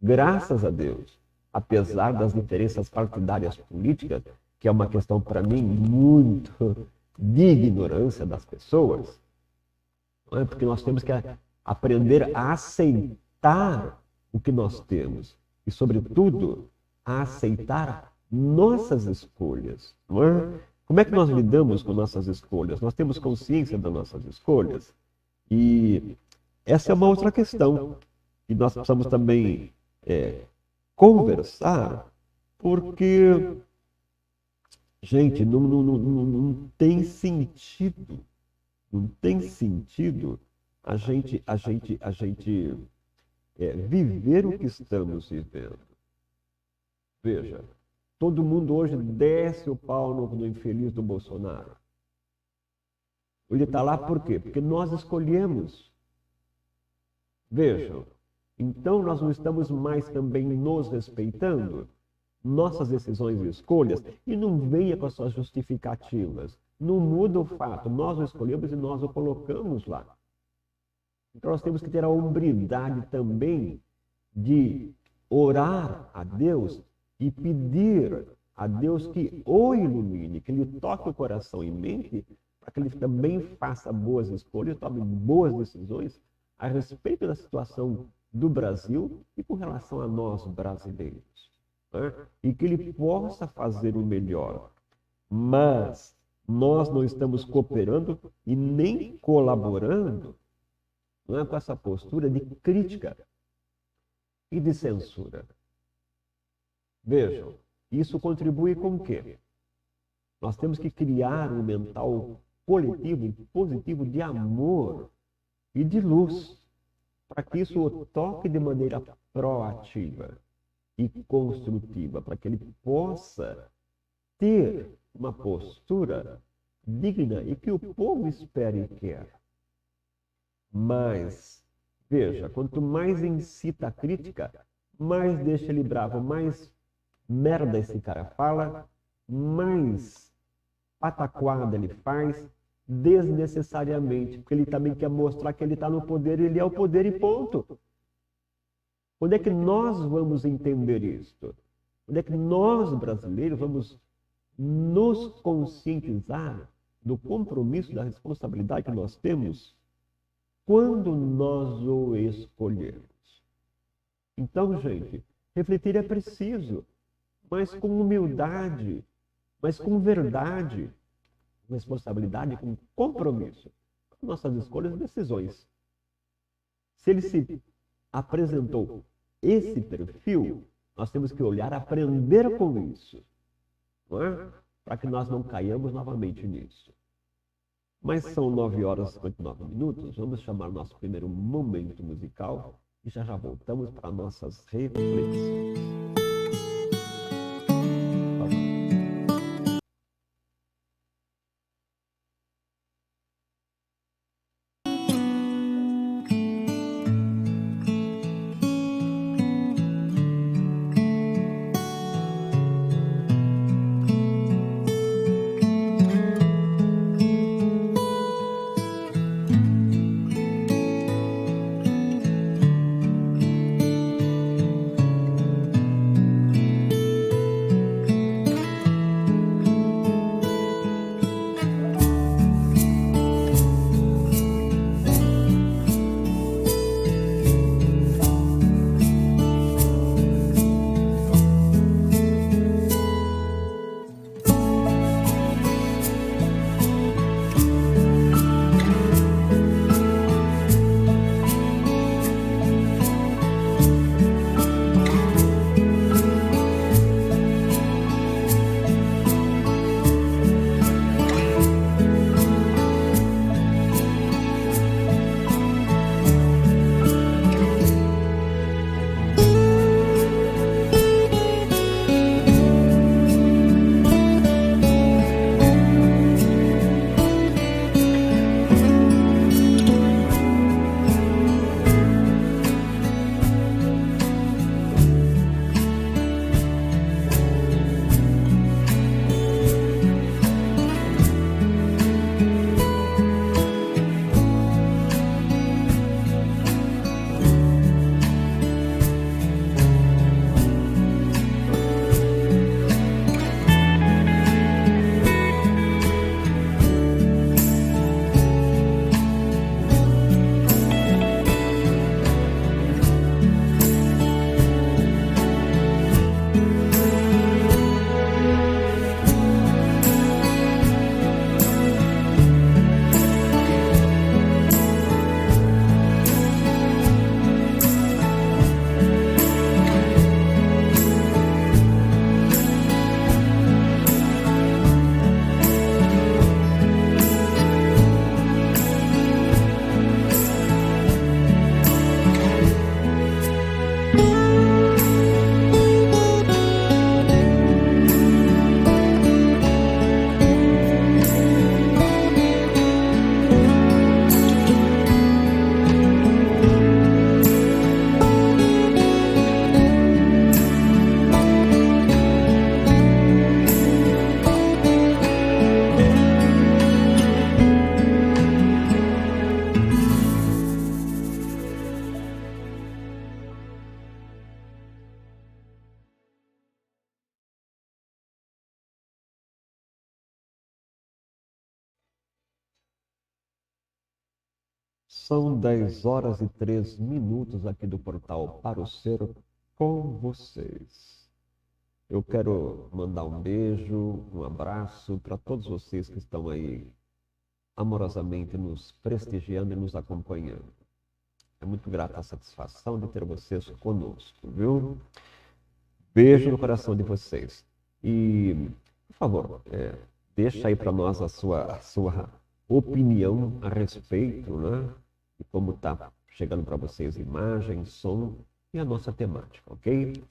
graças a Deus. Apesar das diferenças partidárias políticas, que é uma questão, para mim, muito de ignorância das pessoas, não é? Porque nós temos que aprender a aceitar o que nós temos e, sobretudo, a aceitar nossas escolhas. Não é? Como é que nós lidamos com nossas escolhas? Nós temos consciência das nossas escolhas? E essa é uma outra questão que nós precisamos também conversar, porque, gente, não tem sentido, não tem sentido a gente viver o que estamos vivendo. Veja, todo mundo hoje desce o pau no infeliz do Bolsonaro. Ele está lá por quê? Porque nós escolhemos. Vejam, então nós não estamos mais também nos respeitando, nossas decisões e escolhas, e não venha com as suas justificativas. Não muda o fato, nós o escolhemos e nós o colocamos lá. Então nós temos que ter a hombridade também de orar a Deus e pedir a Deus que o ilumine, que lhe toque o coração e mente, para que ele também faça boas escolhas, tome boas decisões a respeito da situação do Brasil e com relação a nós brasileiros. Né? E que ele possa fazer o melhor. Mas nós não estamos cooperando e nem colaborando, não é, com essa postura de crítica e de censura. Vejam, isso contribui com o quê? Nós temos que criar um mental coletivo e positivo de amor e de luz, para que isso o toque de maneira proativa e construtiva, para que ele possa ter uma postura digna e que o povo espera e quer. Mas, veja, quanto mais incita a crítica, mais deixa ele bravo, mais merda esse cara fala, mais pataquada ele faz, desnecessariamente, porque ele também quer mostrar que ele está no poder, ele é o poder e ponto. Onde é que nós vamos entender isso? Onde é que nós, brasileiros, vamos nos conscientizar do compromisso, da responsabilidade que nós temos quando nós o escolhermos? Então, gente, refletir é preciso, mas com humildade, mas com verdade, responsabilidade, com compromisso com nossas escolhas e decisões. Se ele se apresentou esse perfil, nós temos que olhar, aprender com isso, não é? Para que nós não caiamos novamente nisso. Mas são 9h59, vamos chamar o nosso primeiro momento musical e já voltamos para nossas reflexões. São 10 horas e 3 minutos aqui do portal Para o Ser com vocês. Eu quero mandar um beijo, um abraço para todos vocês que estão aí amorosamente nos prestigiando e nos acompanhando. É muito grata a satisfação de ter vocês conosco, viu? Beijo no coração de vocês. E, por favor, deixa aí para nós a sua opinião a respeito, né? De como está chegando para vocês imagem, som e a nossa temática, ok?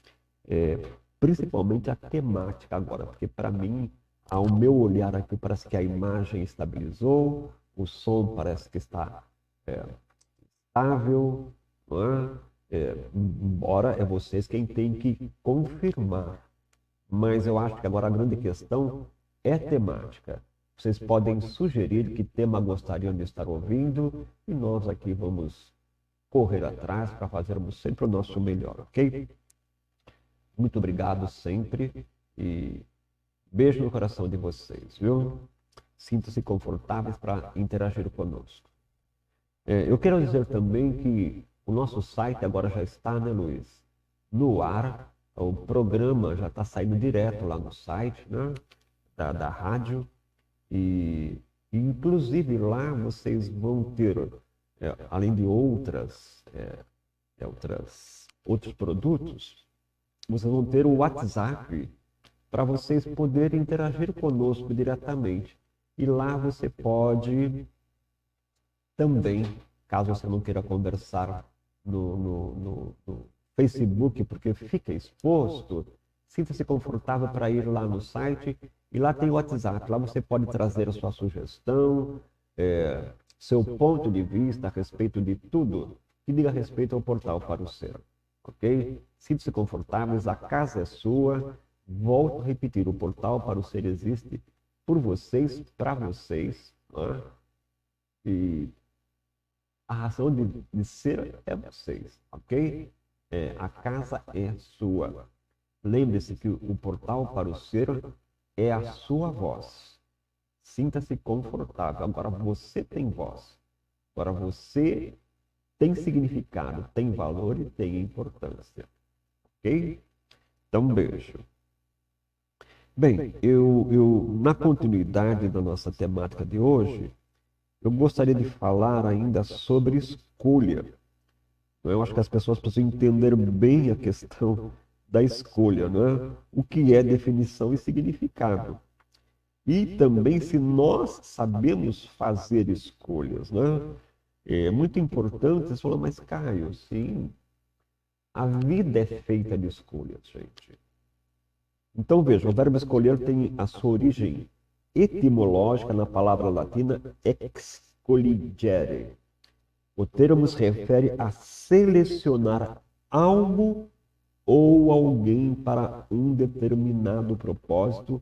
Principalmente a temática agora, porque para mim, ao meu olhar aqui, parece que a imagem estabilizou, o som parece que está estável, não é? Embora é vocês quem tem que confirmar. Mas eu acho que agora a grande questão é temática. Vocês podem sugerir que tema gostariam de estar ouvindo e nós aqui vamos correr atrás para fazermos sempre o nosso melhor, ok? Muito obrigado sempre e beijo no coração de vocês, viu? Sintam-se confortáveis para interagir conosco. Eu quero dizer também que o nosso site agora já está, né, Luiz? No ar, o programa já está saindo direto lá no site, né, da rádio. E inclusive lá vocês vão ter, além de outros produtos, vocês vão ter o WhatsApp para vocês poderem interagir conosco diretamente. E lá você pode também, caso você não queira conversar no Facebook, porque fica exposto, sinta-se confortável para ir lá no site e lá tem o WhatsApp. Lá você pode trazer a sua sugestão, seu ponto de vista a respeito de tudo que diga respeito ao portal Para o Ser, ok? Sinta-se confortáveis, a casa é sua. Volto a repetir, o portal Para o Ser existe por vocês, para vocês, né? E a razão de ser é vocês, ok? A casa é sua. Lembre-se que o portal Para o Ser é a sua voz. Sinta-se confortável. Agora você tem voz. Agora você tem significado, tem valor e tem importância. Ok? Então, um beijo. Bem, na continuidade da nossa temática de hoje, eu gostaria de falar ainda sobre escolha. Eu acho que as pessoas precisam entender bem a questão da escolha, né? O que é definição e significado. E também se nós sabemos fazer escolhas, né? É muito importante, você falou, mas Caio, sim, a vida é feita de escolhas, gente. Então veja, o verbo escolher tem a sua origem etimológica na palavra latina excoligere. O termo se refere a selecionar algo ou alguém para um determinado propósito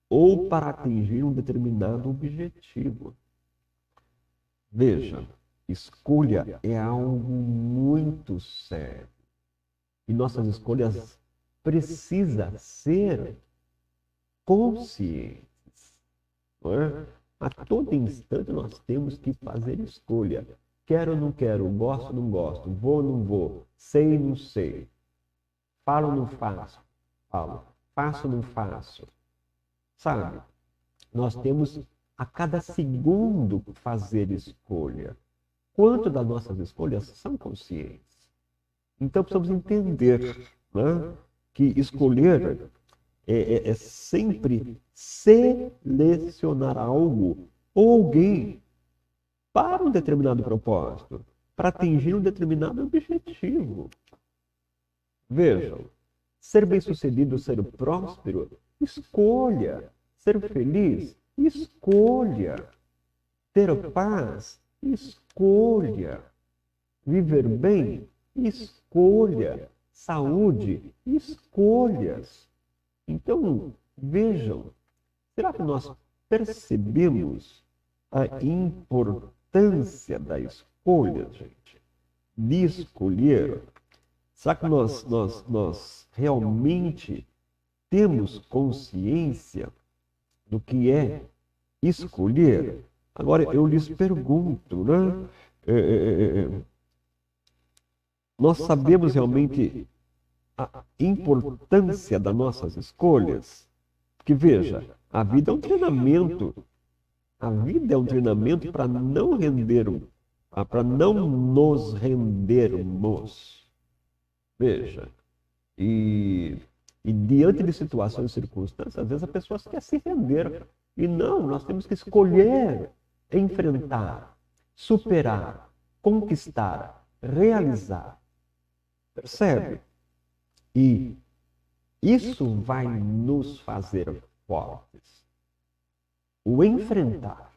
ou para atingir um determinado objetivo. Veja, escolha é algo muito sério. E nossas escolhas precisam ser conscientes. Não é? A todo instante nós temos que fazer escolha. Quero ou não quero, gosto ou não gosto, vou ou não vou, sei ou não sei, falo ou não faço, faço ou não faço. Sabe? Nós temos a cada segundo fazer escolha. Quanto das nossas escolhas são conscientes? Então precisamos entender, né, que escolher é sempre selecionar algo ou alguém para um determinado propósito, para atingir um determinado objetivo. Vejam, ser bem-sucedido, ser próspero, escolha. Ser feliz, escolha. Ter paz, escolha. Viver bem, escolha. Saúde, escolhas. Então, vejam, será que nós percebemos a importância da escolha, gente? De escolher? Será que nós realmente temos consciência do que é escolher? Agora, eu lhes pergunto, né? nós sabemos realmente a importância das nossas escolhas? Porque veja, a vida é um treinamento. A vida é um treinamento para não rendermos, para não nos rendermos. Veja, e diante de situações e circunstâncias, às vezes a pessoa quer se render. E não, nós temos que escolher enfrentar, superar, conquistar, realizar. Percebe? E isso vai nos fazer fortes. O enfrentar.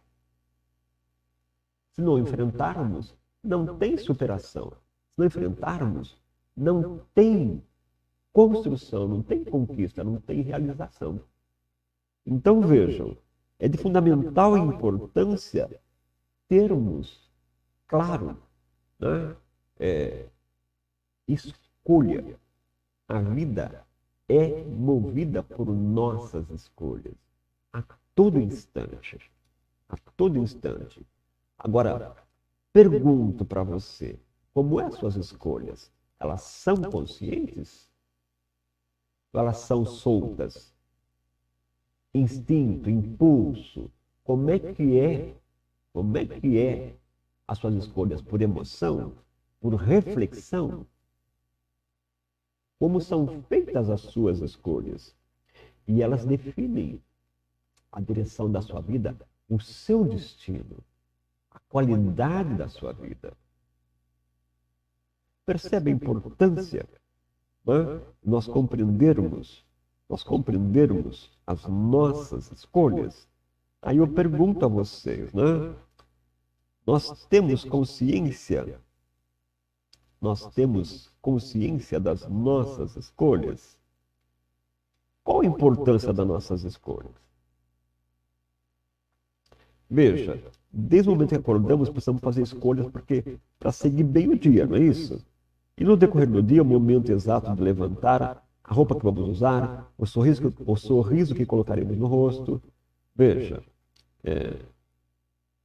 Se não enfrentarmos, não tem superação. Se não enfrentarmos, não tem construção, não tem conquista, não tem realização. Então vejam, é de fundamental importância termos, claro, né, escolha. A vida é movida por nossas escolhas a todo instante. A todo instante. Agora, pergunto para você, como é suas escolhas? Elas são conscientes? Ou elas são soltas? Instinto, impulso? Como é que é? Como é que é as suas escolhas? Por emoção? Por reflexão? Como são feitas as suas escolhas? E elas definem a direção da sua vida, o seu destino, a qualidade da sua vida. Percebe a importância, né? Nós compreendermos as nossas escolhas. Aí eu pergunto a vocês, né? Nós temos consciência das nossas escolhas? Qual a importância das nossas escolhas? Veja, desde o momento que acordamos, precisamos fazer escolhas para seguir bem o dia, não é isso? E no decorrer do dia, o momento exato de levantar, a roupa que vamos usar, o sorriso que colocaremos no rosto. Veja,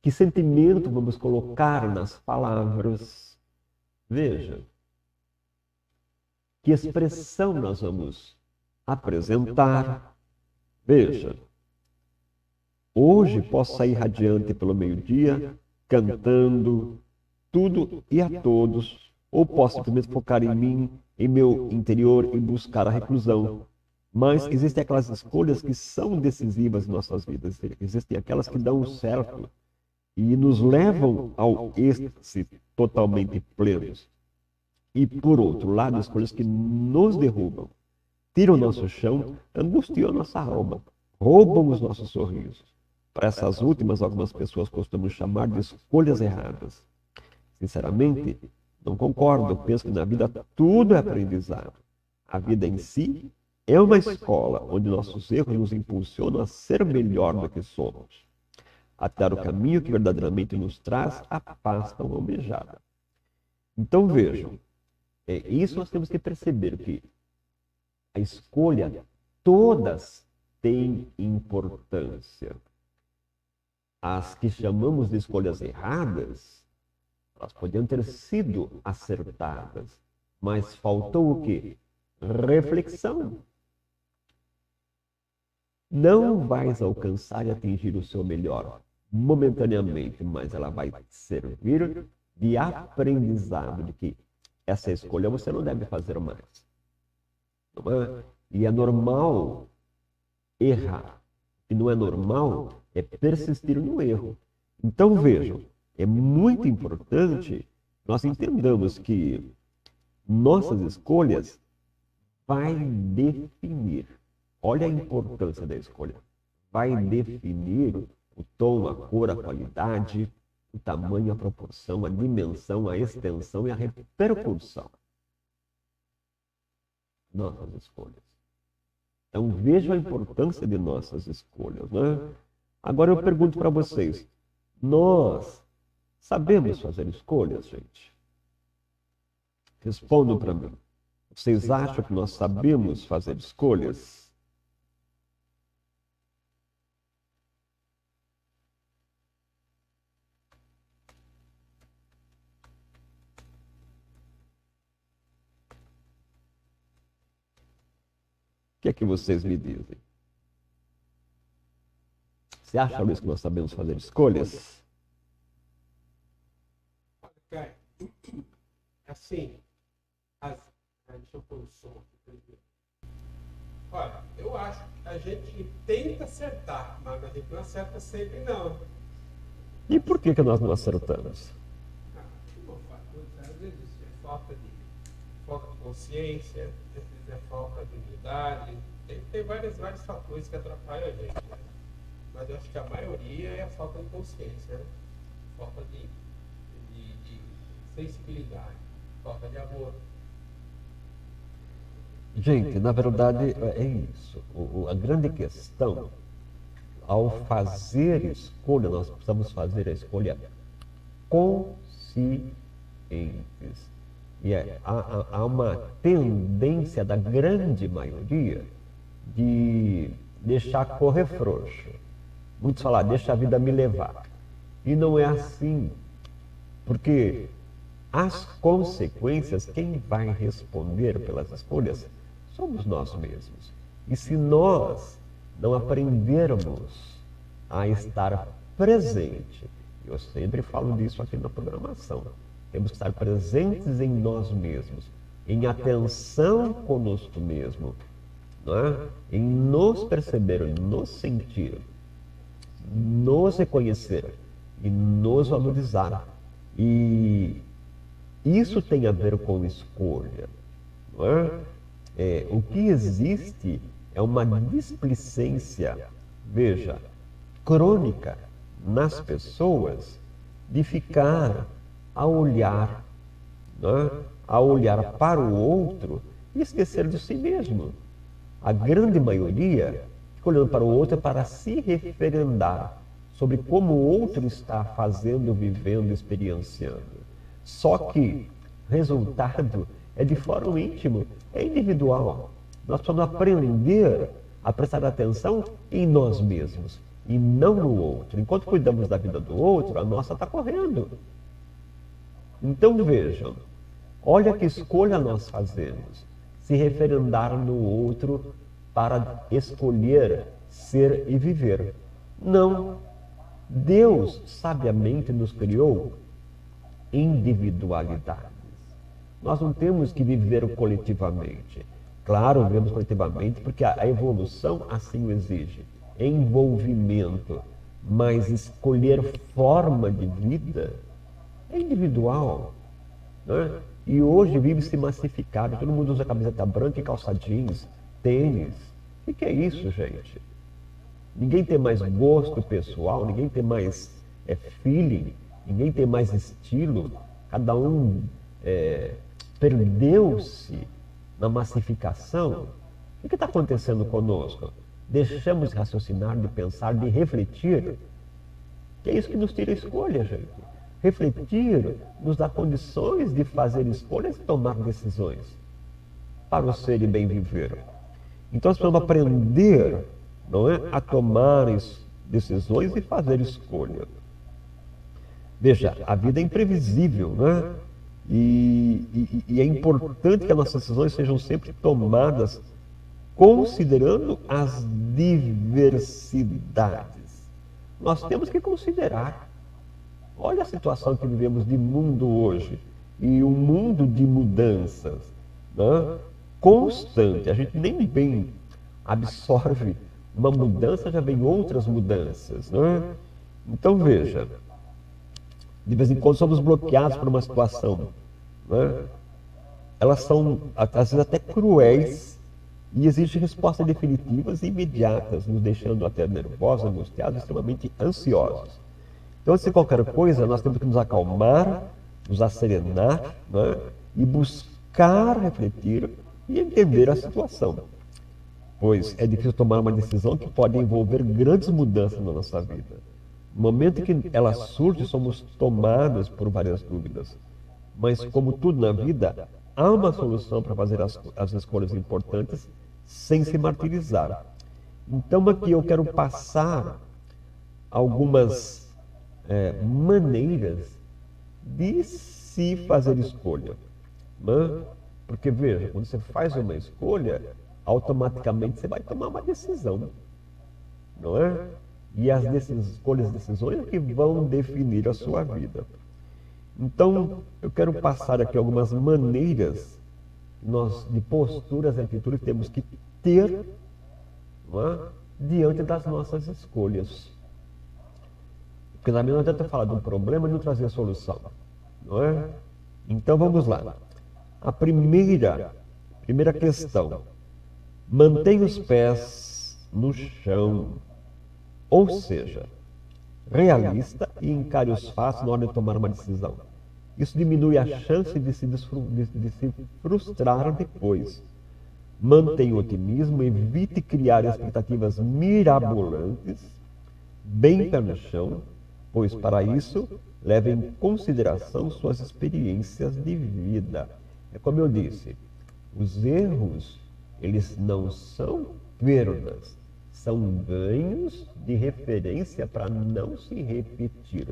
que sentimento vamos colocar nas palavras. Veja, que expressão nós vamos apresentar. Veja, hoje posso sair radiante pelo meio-dia, cantando tudo e a todos, ou posso simplesmente focar em mim, em meu interior e buscar a reclusão. Mas existem aquelas escolhas que são decisivas em nossas vidas, existem aquelas que dão certo e nos levam ao êxtase totalmente plenos. E, por outro lado, escolhas que nos derrubam, tiram o nosso chão, angustiam a nossa alma, roubam os nossos sorrisos. Para essas últimas, algumas pessoas costumam chamar de escolhas erradas. Sinceramente, não concordo. Eu penso que na vida tudo é aprendizado. A vida em si é uma escola onde nossos erros nos impulsionam a ser melhor do que somos, a dar o caminho que verdadeiramente nos traz a paz tão almejada. Então vejam, isso nós temos que perceber, que a escolha, todas têm importância. As que chamamos de escolhas erradas, elas podiam ter sido acertadas, mas faltou o quê? Reflexão. Não vais alcançar e atingir o seu melhor momentaneamente, mas ela vai servir de aprendizado de que essa escolha você não deve fazer mais. Não é? E é normal errar. E não é normal é persistir no erro. Então vejam, é muito importante nós entendamos que nossas escolhas vai definir. Olha a importância da escolha. Vai definir o tom, a cor, a qualidade, o tamanho, a proporção, a dimensão, a extensão e a repercussão. Nossas escolhas. Então vejam a importância de nossas escolhas, né? Agora eu pergunto para vocês, nós sabemos fazer escolhas, gente? Respondam para mim. Vocês acham que nós sabemos fazer escolhas? que é que vocês me dizem? Você acha, Luiz, que nós sabemos fazer escolhas? Assim, deixa eu pôr o som aqui. Olha, eu acho que a gente tenta acertar, mas a gente não acerta sempre, não. E por que nós não acertamos? Às vezes é falta de consciência, às vezes é falta de humildade. Tem vários fatores que atrapalham a gente, né? Mas eu acho que a maioria é a falta de consciência, né? Falta de sensibilidade, falta de amor. Gente, na verdade é isso. A grande questão, ao fazer escolha, nós precisamos fazer a escolha conscientes. E há uma tendência da grande maioria de deixar correr frouxo. Muitos falam, deixa a vida me levar. E não é assim. Porque as consequências, quem vai responder pelas escolhas somos nós mesmos. E se nós não aprendermos a estar presente, eu sempre falo disso aqui na programação, temos que estar presentes em nós mesmos, em atenção conosco mesmo, não é? Em nos perceber, em nos sentir, nos reconhecer e nos valorizar. E isso tem a ver com escolha, não é? O que existe é uma displicência, veja, crônica nas pessoas de ficar a olhar, né, a olhar para o outro e esquecer de si mesmo. A grande maioria fica olhando para o outro para se referendar sobre como o outro está fazendo, vivendo, experienciando. Só que o resultado é de fórum íntimo, é individual. Nós precisamos aprender a prestar atenção em nós mesmos e não no outro. Enquanto cuidamos da vida do outro, a nossa está correndo. Então vejam, olha que escolha nós fazemos. Se referendar no outro para escolher ser e viver. Não. Deus sabiamente nos criou individualidades. Nós não temos que viver coletivamente. Claro, vivemos coletivamente porque a evolução assim o exige. Envolvimento, mas escolher forma de vida é individual, né? E hoje vive-se massificado. Todo mundo usa camiseta branca e calça jeans, tênis. O que é isso, gente? Ninguém tem mais gosto pessoal, ninguém tem mais feeling, ninguém tem mais estilo. Cada um perdeu-se na massificação. O que está acontecendo conosco? Deixamos de raciocinar, de pensar, de refletir. Que é isso que nos tira a escolha, gente. Refletir nos dá condições de fazer escolhas e tomar decisões para o ser e bem viver. Então nós precisamos aprender, não é, a tomar decisões e fazer escolha. Veja, a vida é imprevisível, né? E é importante que as nossas decisões sejam sempre tomadas considerando as diversidades. Nós temos que considerar. Olha a situação que vivemos de mundo hoje. E um mundo de mudanças, né, constante. A gente nem bem absorve uma mudança, já vem outras mudanças. Né? Então veja, de vez em quando somos bloqueados por uma situação. Né? Elas são, às vezes, até cruéis e exigem respostas definitivas e imediatas, nos deixando até nervosos, angustiados, extremamente ansiosos. Então, antes de qualquer coisa, nós temos que nos acalmar, nos acerenar, né? E buscar refletir e entender a situação. Pois é difícil tomar uma decisão que pode envolver grandes mudanças na nossa vida. No momento em que ela surge, somos tomados por várias dúvidas. Mas, como tudo na vida, há uma solução para fazer as escolhas importantes sem se martirizar. Então, aqui eu quero passar algumas maneiras de se fazer escolha. Né? Porque, veja, quando você faz uma escolha, automaticamente você vai tomar uma decisão, não é? E as escolhas e decisões é que vão definir a sua vida. Então, eu quero passar aqui algumas maneiras de posturas e atitudes que temos que ter, não é? Diante das nossas escolhas. Porque também não adianta falar de um problema e não trazer solução, não é? Então vamos lá. A primeira questão: mantenha os pés no chão, ou seja, realista e encare os fatos na hora de tomar uma decisão. Isso diminui a chance de se frustrar depois. Mantenha o otimismo, evite criar expectativas mirabolantes, bem pé no chão, pois para isso leve em consideração suas experiências de vida. É como eu disse, os erros, eles não são perdas, são ganhos de referência para não se repetir.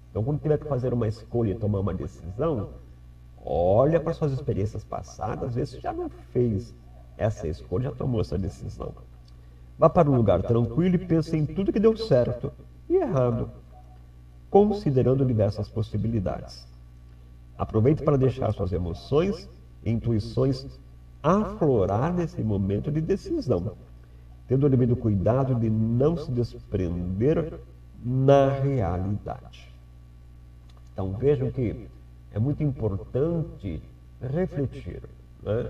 Então, quando tiver que fazer uma escolha e tomar uma decisão, olha para suas experiências passadas, vê se já não fez essa escolha, já tomou essa decisão. Vá para um lugar tranquilo e pense em tudo que deu certo e errado, considerando diversas possibilidades. Aproveite para deixar suas emoções e intuições aflorar nesse momento de decisão, tendo o devido cuidado de não se desprender na realidade. Então vejam que é muito importante refletir, né?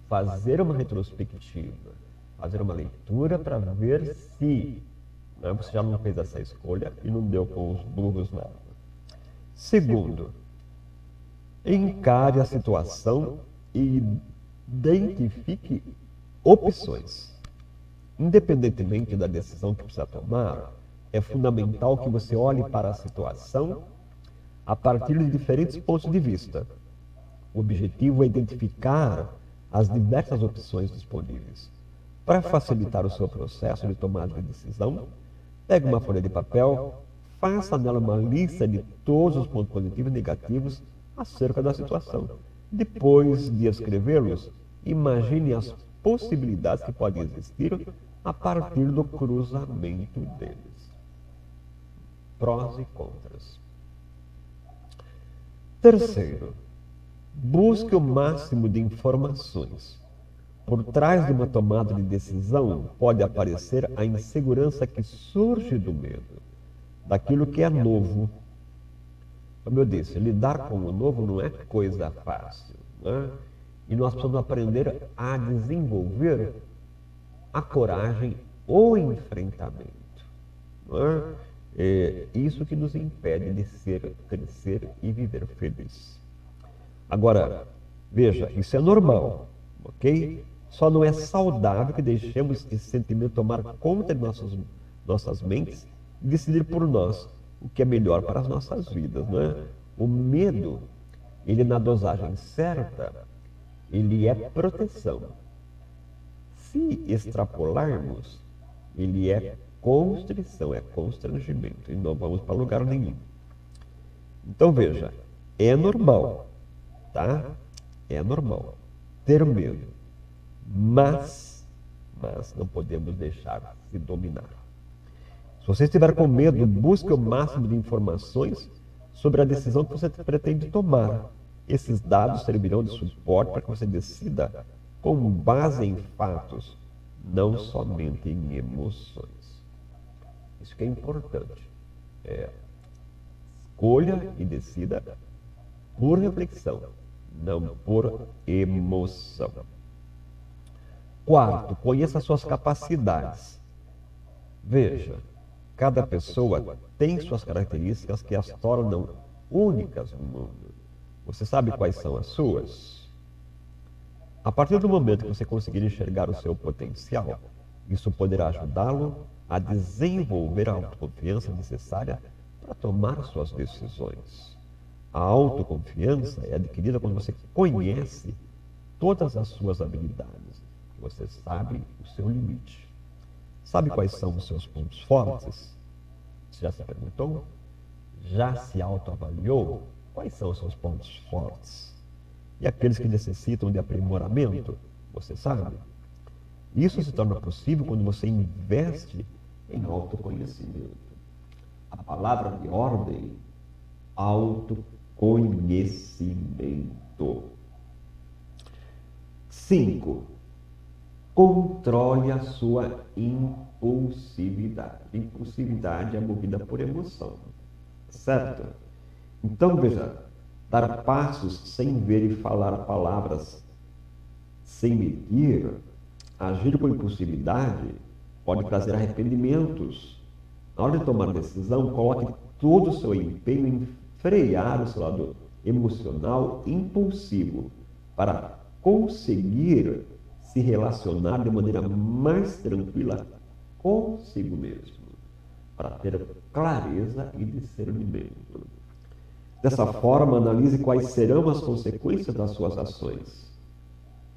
Fazer uma retrospectiva, fazer uma leitura para ver se, né, você já não fez essa escolha e não deu com os burros nada. Segundo, encare a situação e identifique opções. Independentemente da decisão que precisa tomar, é fundamental que você olhe para a situação a partir de diferentes pontos de vista. O objetivo é identificar as diversas opções disponíveis. Para facilitar o seu processo de tomada de decisão, pegue uma folha de papel, faça nela uma lista de todos os pontos positivos e negativos acerca da situação. Depois de escrevê-los, imagine as possibilidades que podem existir a partir do cruzamento deles. Prós e contras. Terceiro, busque o máximo de informações. Por trás de uma tomada de decisão pode aparecer a insegurança que surge do medo, daquilo que é novo. Como eu disse, lidar com o novo não é coisa fácil, né? E nós precisamos aprender a desenvolver a coragem ou enfrentamento, né? É isso que nos impede de crescer e viver feliz. Agora, veja, isso é normal, ok? Só não é saudável que deixemos esse sentimento tomar conta de nossas mentes e decidir por nós o que é melhor para as nossas vidas, né? O medo, ele na dosagem certa, ele é proteção. Se extrapolarmos, ele é constrição, é constrangimento, e não vamos para lugar nenhum. Então veja, é normal, tá? É normal ter medo, mas não podemos deixar se dominar. Se você estiver com medo, busque o máximo de informações sobre a decisão que você pretende tomar. Esses dados servirão de suporte para que você decida com base em fatos, não somente em emoções. Isso que é importante. Escolha e decida por reflexão, não por emoção. Quarto, conheça as suas capacidades. Veja, cada pessoa tem suas características que as tornam únicas no mundo. Você sabe quais são as suas? A partir do momento que você conseguir enxergar o seu potencial, isso poderá ajudá-lo a desenvolver a autoconfiança necessária para tomar suas decisões. A autoconfiança é adquirida quando você conhece todas as suas habilidades, você sabe o seu limite. Sabe quais são os seus pontos fortes? Você já se perguntou? Já se autoavaliou? Quais são os seus pontos fortes? E aqueles que necessitam de aprimoramento? Você sabe? Isso se torna possível quando você investe em autoconhecimento. A palavra de ordem, autoconhecimento. 5. Controle a sua impulsividade. Impulsividade é movida por emoção, certo? Então, veja, dar passos sem ver e falar palavras sem medir, agir com impulsividade, pode trazer arrependimentos. Na hora de tomar decisão, coloque todo o seu empenho em frear o seu lado emocional impulsivo para conseguir se relacionar de maneira mais tranquila consigo mesmo, para ter clareza e discernimento. Dessa forma, analise quais serão as consequências das suas ações.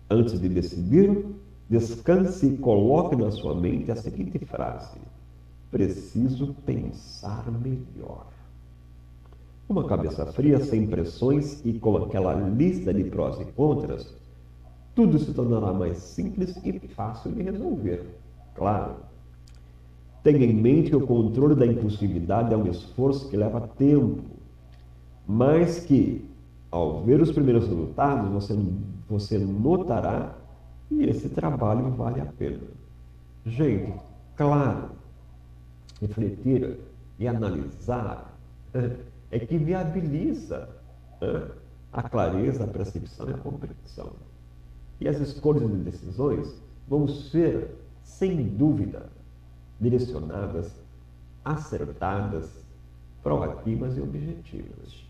Antes de decidir, descanse e coloque na sua mente a seguinte frase: preciso pensar melhor. Uma cabeça fria, sem pressões e com aquela lista de prós e contras, tudo se tornará mais simples e fácil de resolver. Claro, tenha em mente que o controle da impulsividade é um esforço que leva tempo, mas que, ao ver os primeiros resultados, você notará que esse trabalho vale a pena. Gente, claro, refletir e analisar é que viabiliza a clareza, a percepção e a compreensão. E as escolhas de decisões vão ser, sem dúvida, direcionadas, acertadas, proativas e objetivas.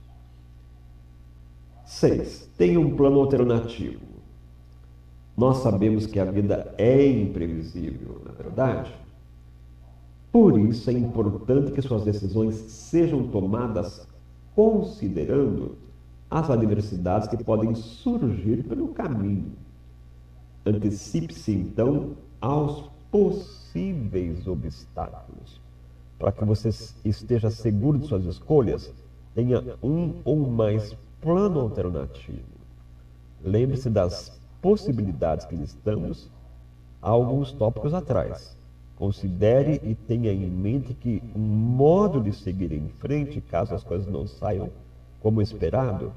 6. Tenha um plano alternativo. Nós sabemos que a vida é imprevisível, não é verdade? Por isso é importante que suas decisões sejam tomadas considerando as adversidades que podem surgir pelo caminho. Antecipe-se, então, aos possíveis obstáculos. Para que você esteja seguro de suas escolhas, tenha um ou mais plano alternativo. Lembre-se das possibilidades que listamos há alguns tópicos atrás. Considere e tenha em mente que um modo de seguir em frente, caso as coisas não saiam como esperado,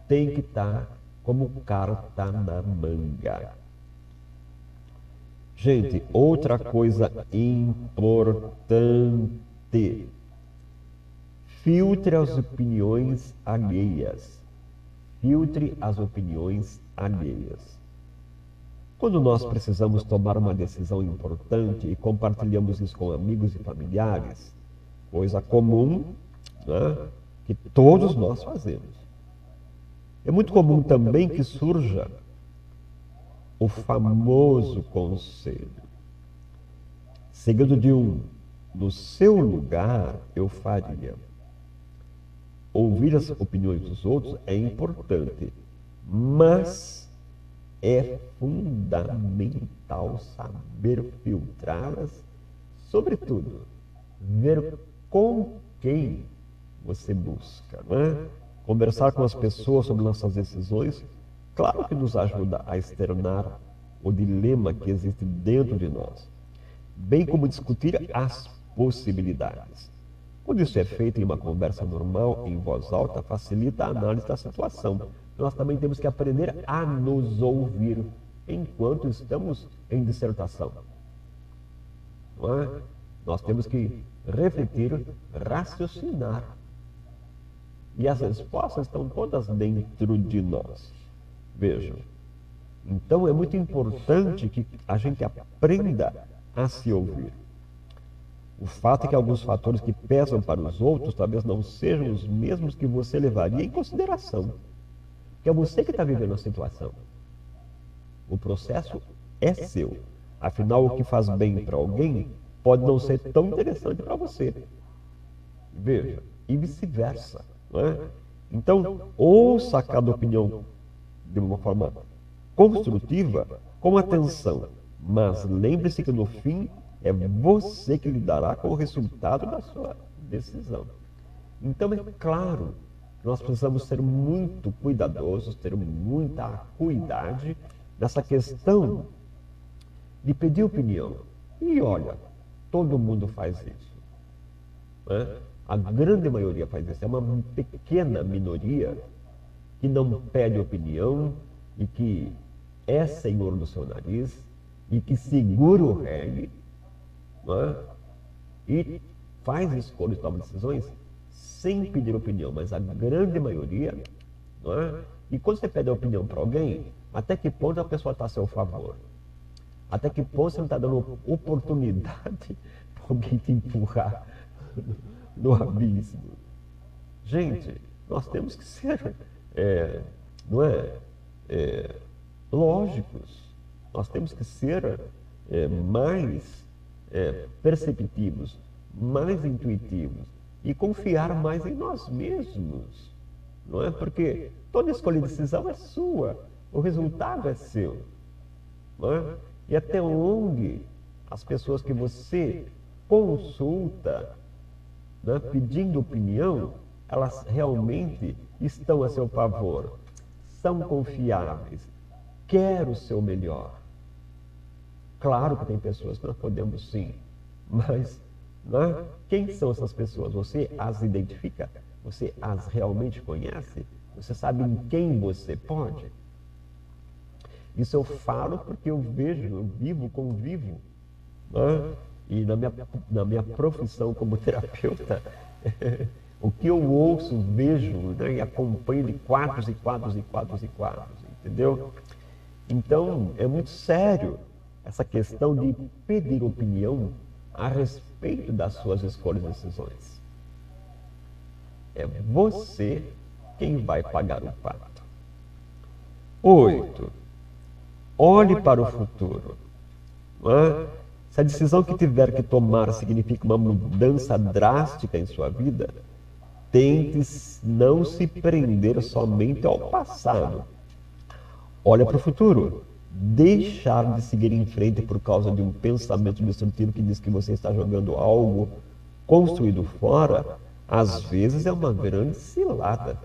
tem que estar como carta na manga. Gente, outra coisa importante: filtre as opiniões alheias. Filtre as opiniões alheias. Quando nós precisamos tomar uma decisão importante e compartilhamos isso com amigos e familiares, coisa comum, né, que todos nós fazemos. É muito comum também que surja o famoso conselho, seguido de no seu lugar eu faria. Ouvir as opiniões dos outros é importante, mas é fundamental saber filtrá-las, sobretudo, ver com quem você busca, não é? Conversar com as pessoas sobre nossas decisões, claro que nos ajuda a externar o dilema que existe dentro de nós, bem como discutir as possibilidades. Quando isso é feito em uma conversa normal, em voz alta, facilita a análise da situação. Nós também temos que aprender a nos ouvir enquanto estamos em dissertação. Não é? Nós temos que refletir, raciocinar. E as respostas estão todas dentro de nós. Vejam. Então é muito importante que a gente aprenda a se ouvir. O fato é que alguns fatores que pesam para os outros talvez não sejam os mesmos que você levaria em consideração. Que é você que está vivendo a situação. O processo é seu. Afinal, o que faz bem para alguém pode não ser tão interessante para você. Veja, e vice-versa. Não é? Então, ouça cada opinião de uma forma construtiva, com atenção. Mas lembre-se que no fim é você que lidará com o resultado da sua decisão. Então é claro que nós precisamos ser muito cuidadosos, ter muita acuidade nessa questão de pedir opinião. E olha, todo mundo faz isso, né? A grande maioria faz isso. É uma pequena minoria que não pede opinião e que é senhor do seu nariz e que segura o reggae, né? E faz escolhas, toma decisões sem pedir opinião, mas a grande maioria, né? E quando você pede a opinião para alguém, até que ponto a pessoa está a seu favor? Até que ponto você não está dando oportunidade para alguém te empurrar no abismo? Gente, nós temos que ser, lógicos. Nós temos que ser mais perceptivos, mais intuitivos e confiar mais em nós mesmos. Não é? Porque toda escolha de decisão é sua, o resultado é seu. Não é? E até onde as pessoas que você consulta, né, pedindo opinião, elas realmente estão a seu favor, são confiáveis, querem o seu melhor. Claro que tem pessoas que nós podemos sim, mas né, quem são essas pessoas? Você as identifica? Você as realmente conhece? Você sabe em quem você pode? Isso eu falo porque eu vejo, eu vivo, convivo, né? E na minha profissão como terapeuta, o que eu ouço, vejo, né, e acompanho de quadros, entendeu? Então, é muito sério essa questão de pedir opinião a respeito das suas escolhas e decisões. É você quem vai pagar o pato. 8. Olhe para o futuro. Se a decisão que tiver que tomar significa uma mudança drástica em sua vida, tente não se prender somente ao passado. Olhe para o futuro. Deixar de seguir em frente por causa de um pensamento destrutivo que diz que você está jogando algo construído fora, às vezes é uma grande cilada.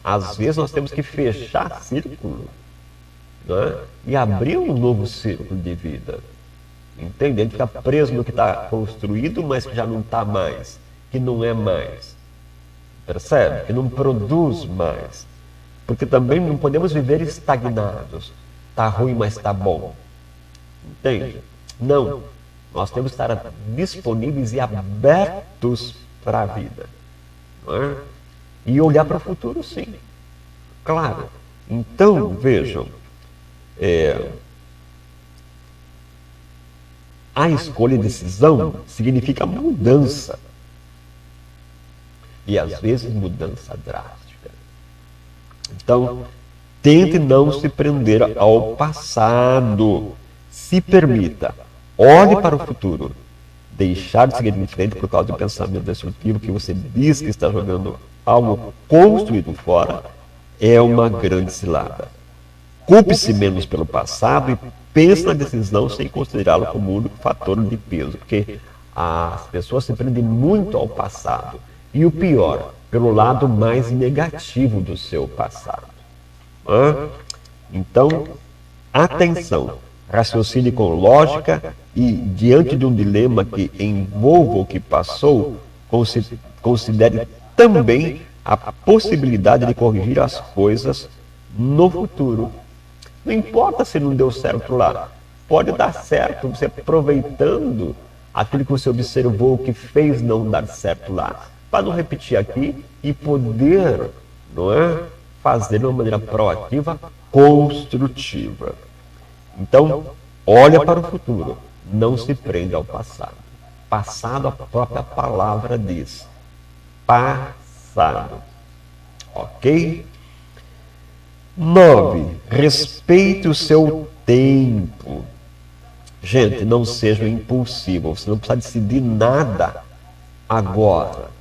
Às vezes nós temos que fechar círculo, né? E abrir um novo círculo de vida. Entende? Ele fica preso no que está construído, mas que já não está mais, que não é mais. Percebe? Que não produz mais. Porque também não podemos viver estagnados. Está ruim, mas está bom. Entende? Não. Nós temos que estar disponíveis e abertos para a vida. Não é? E olhar para o futuro, sim. Claro. Então, vejam. A escolha e decisão significa mudança. E às vezes mudança drástica. Então, tente não se prender ao passado. Se permita. Olhe para o futuro. Deixar de seguir em frente por causa do pensamento destrutivo que você diz que está jogando algo construído fora é uma grande cilada. Culpe-se menos pelo passado e pense na decisão sem considerá-lo como único fator de peso, porque as pessoas se prendem muito ao passado. E o pior, pelo lado mais negativo do seu passado. Então, atenção, raciocine com lógica e, diante de um dilema que envolva o que passou, considere também a possibilidade de corrigir as coisas no futuro. Não importa se não deu certo lá, pode dar certo você aproveitando aquilo que você observou que fez não dar certo lá, para não repetir aqui e poder, não é, fazer de uma maneira proativa, construtiva. Então, olha para o futuro, não se prenda ao passado. Passado, a própria palavra diz. Passado. Ok? 9. Respeite o seu tempo. Gente, não seja impulsivo. Você não precisa decidir nada agora.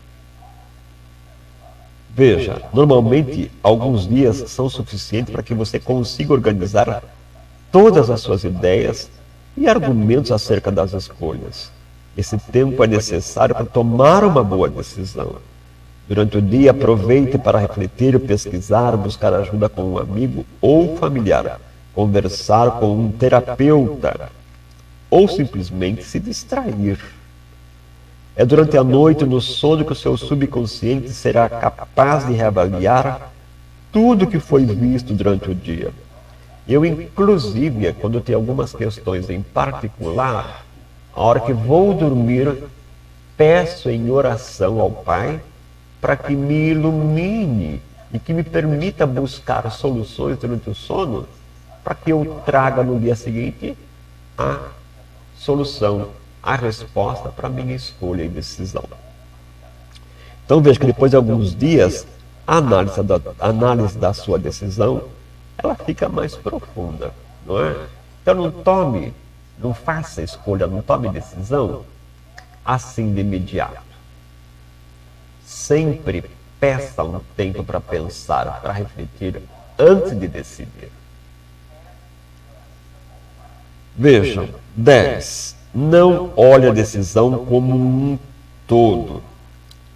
Veja, normalmente alguns dias são suficientes para que você consiga organizar todas as suas ideias e argumentos acerca das escolhas. Esse tempo é necessário para tomar uma boa decisão. Durante o dia, aproveite para refletir, pesquisar, buscar ajuda com um amigo ou familiar. conversar com um terapeuta ou simplesmente se distrair. É durante a noite, no sono, que o seu subconsciente será capaz de reavaliar tudo que foi visto durante o dia. Eu, inclusive, quando tenho algumas questões em particular, a hora que vou dormir, peço em oração ao Pai para que me ilumine e que me permita buscar soluções durante o sono, para que eu traga no dia seguinte a solução, a resposta para a minha escolha e decisão. Então veja que depois de alguns dias, a análise da sua decisão, ela fica mais profunda, não é? Então não faça escolha, não tome decisão assim de imediato. Sempre peça um tempo para pensar, para refletir antes de decidir. Vejam, 10. Não olhe a decisão como um todo.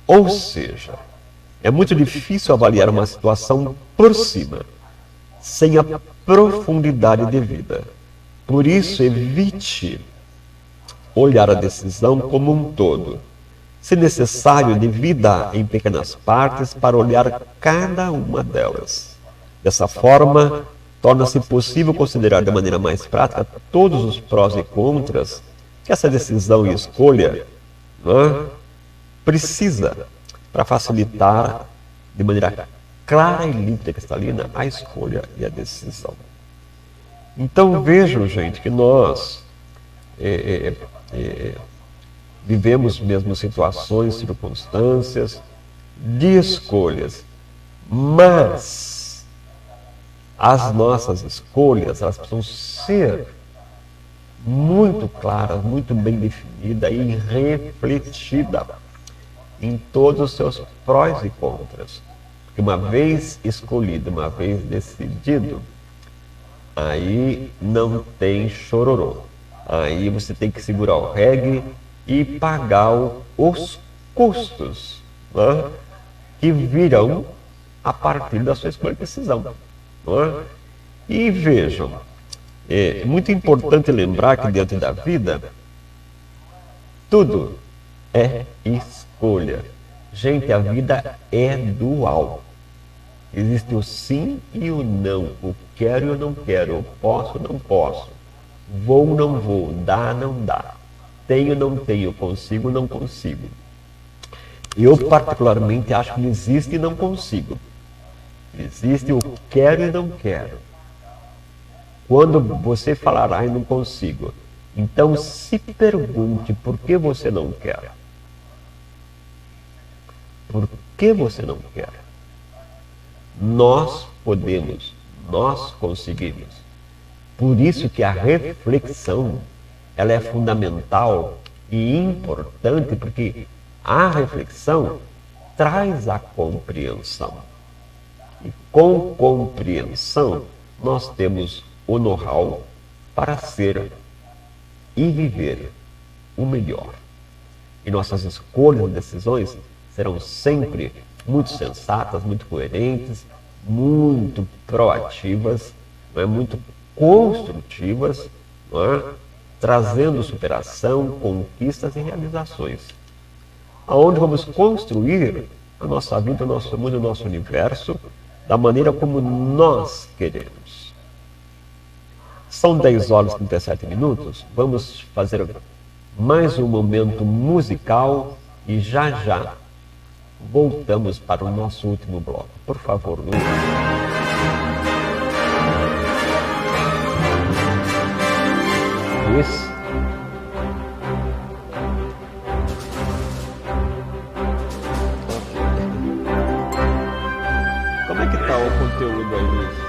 Ou seja, é muito difícil avaliar uma situação por cima, sem a profundidade devida. Por isso, evite olhar a decisão como um todo. Se necessário, divida em pequenas partes para olhar cada uma delas. Dessa forma, torna-se possível considerar de maneira mais prática todos os prós e contras que essa decisão e escolha precisa para facilitar de maneira clara e límpida e cristalina a escolha e a decisão. Então vejam, gente, que nós vivemos mesmo situações, circunstâncias de escolhas, mas as nossas escolhas, elas precisam ser muito claras, muito bem definidas e refletidas em todos os seus prós e contras. Porque uma vez escolhido, uma vez decidido, aí não tem chororô. Aí você tem que segurar o reggae e pagar os custos, né, que virão a partir da sua escolha e decisão. Né? E vejam, é muito importante lembrar que dentro da vida, tudo é escolha. Gente, a vida é dual. Existe o sim e o não, o quero e o não quero, o posso ou não posso, vou ou não vou, dá ou não dá, tenho ou não tenho, consigo ou não consigo. Eu particularmente acho que não existe e não consigo. Existe o quero e não quero. Quando você falar, ai, não consigo, então se pergunte por que você não quer. Por que você não quer? Nós podemos, nós conseguimos. Por isso que a reflexão, ela é fundamental e importante, porque a reflexão traz a compreensão. E com compreensão, nós temos o know-how para ser e viver o melhor. E nossas escolhas e decisões serão sempre muito sensatas, muito coerentes, muito proativas, muito construtivas, trazendo superação, conquistas e realizações. Aonde vamos construir a nossa vida, o nosso mundo, o nosso universo, da maneira como nós queremos. São 10 horas e 37 minutos. Vamos fazer mais um momento musical e já voltamos para o nosso último bloco. Por favor, Luiz. Luiz. Como é que está o conteúdo aí, Luiz?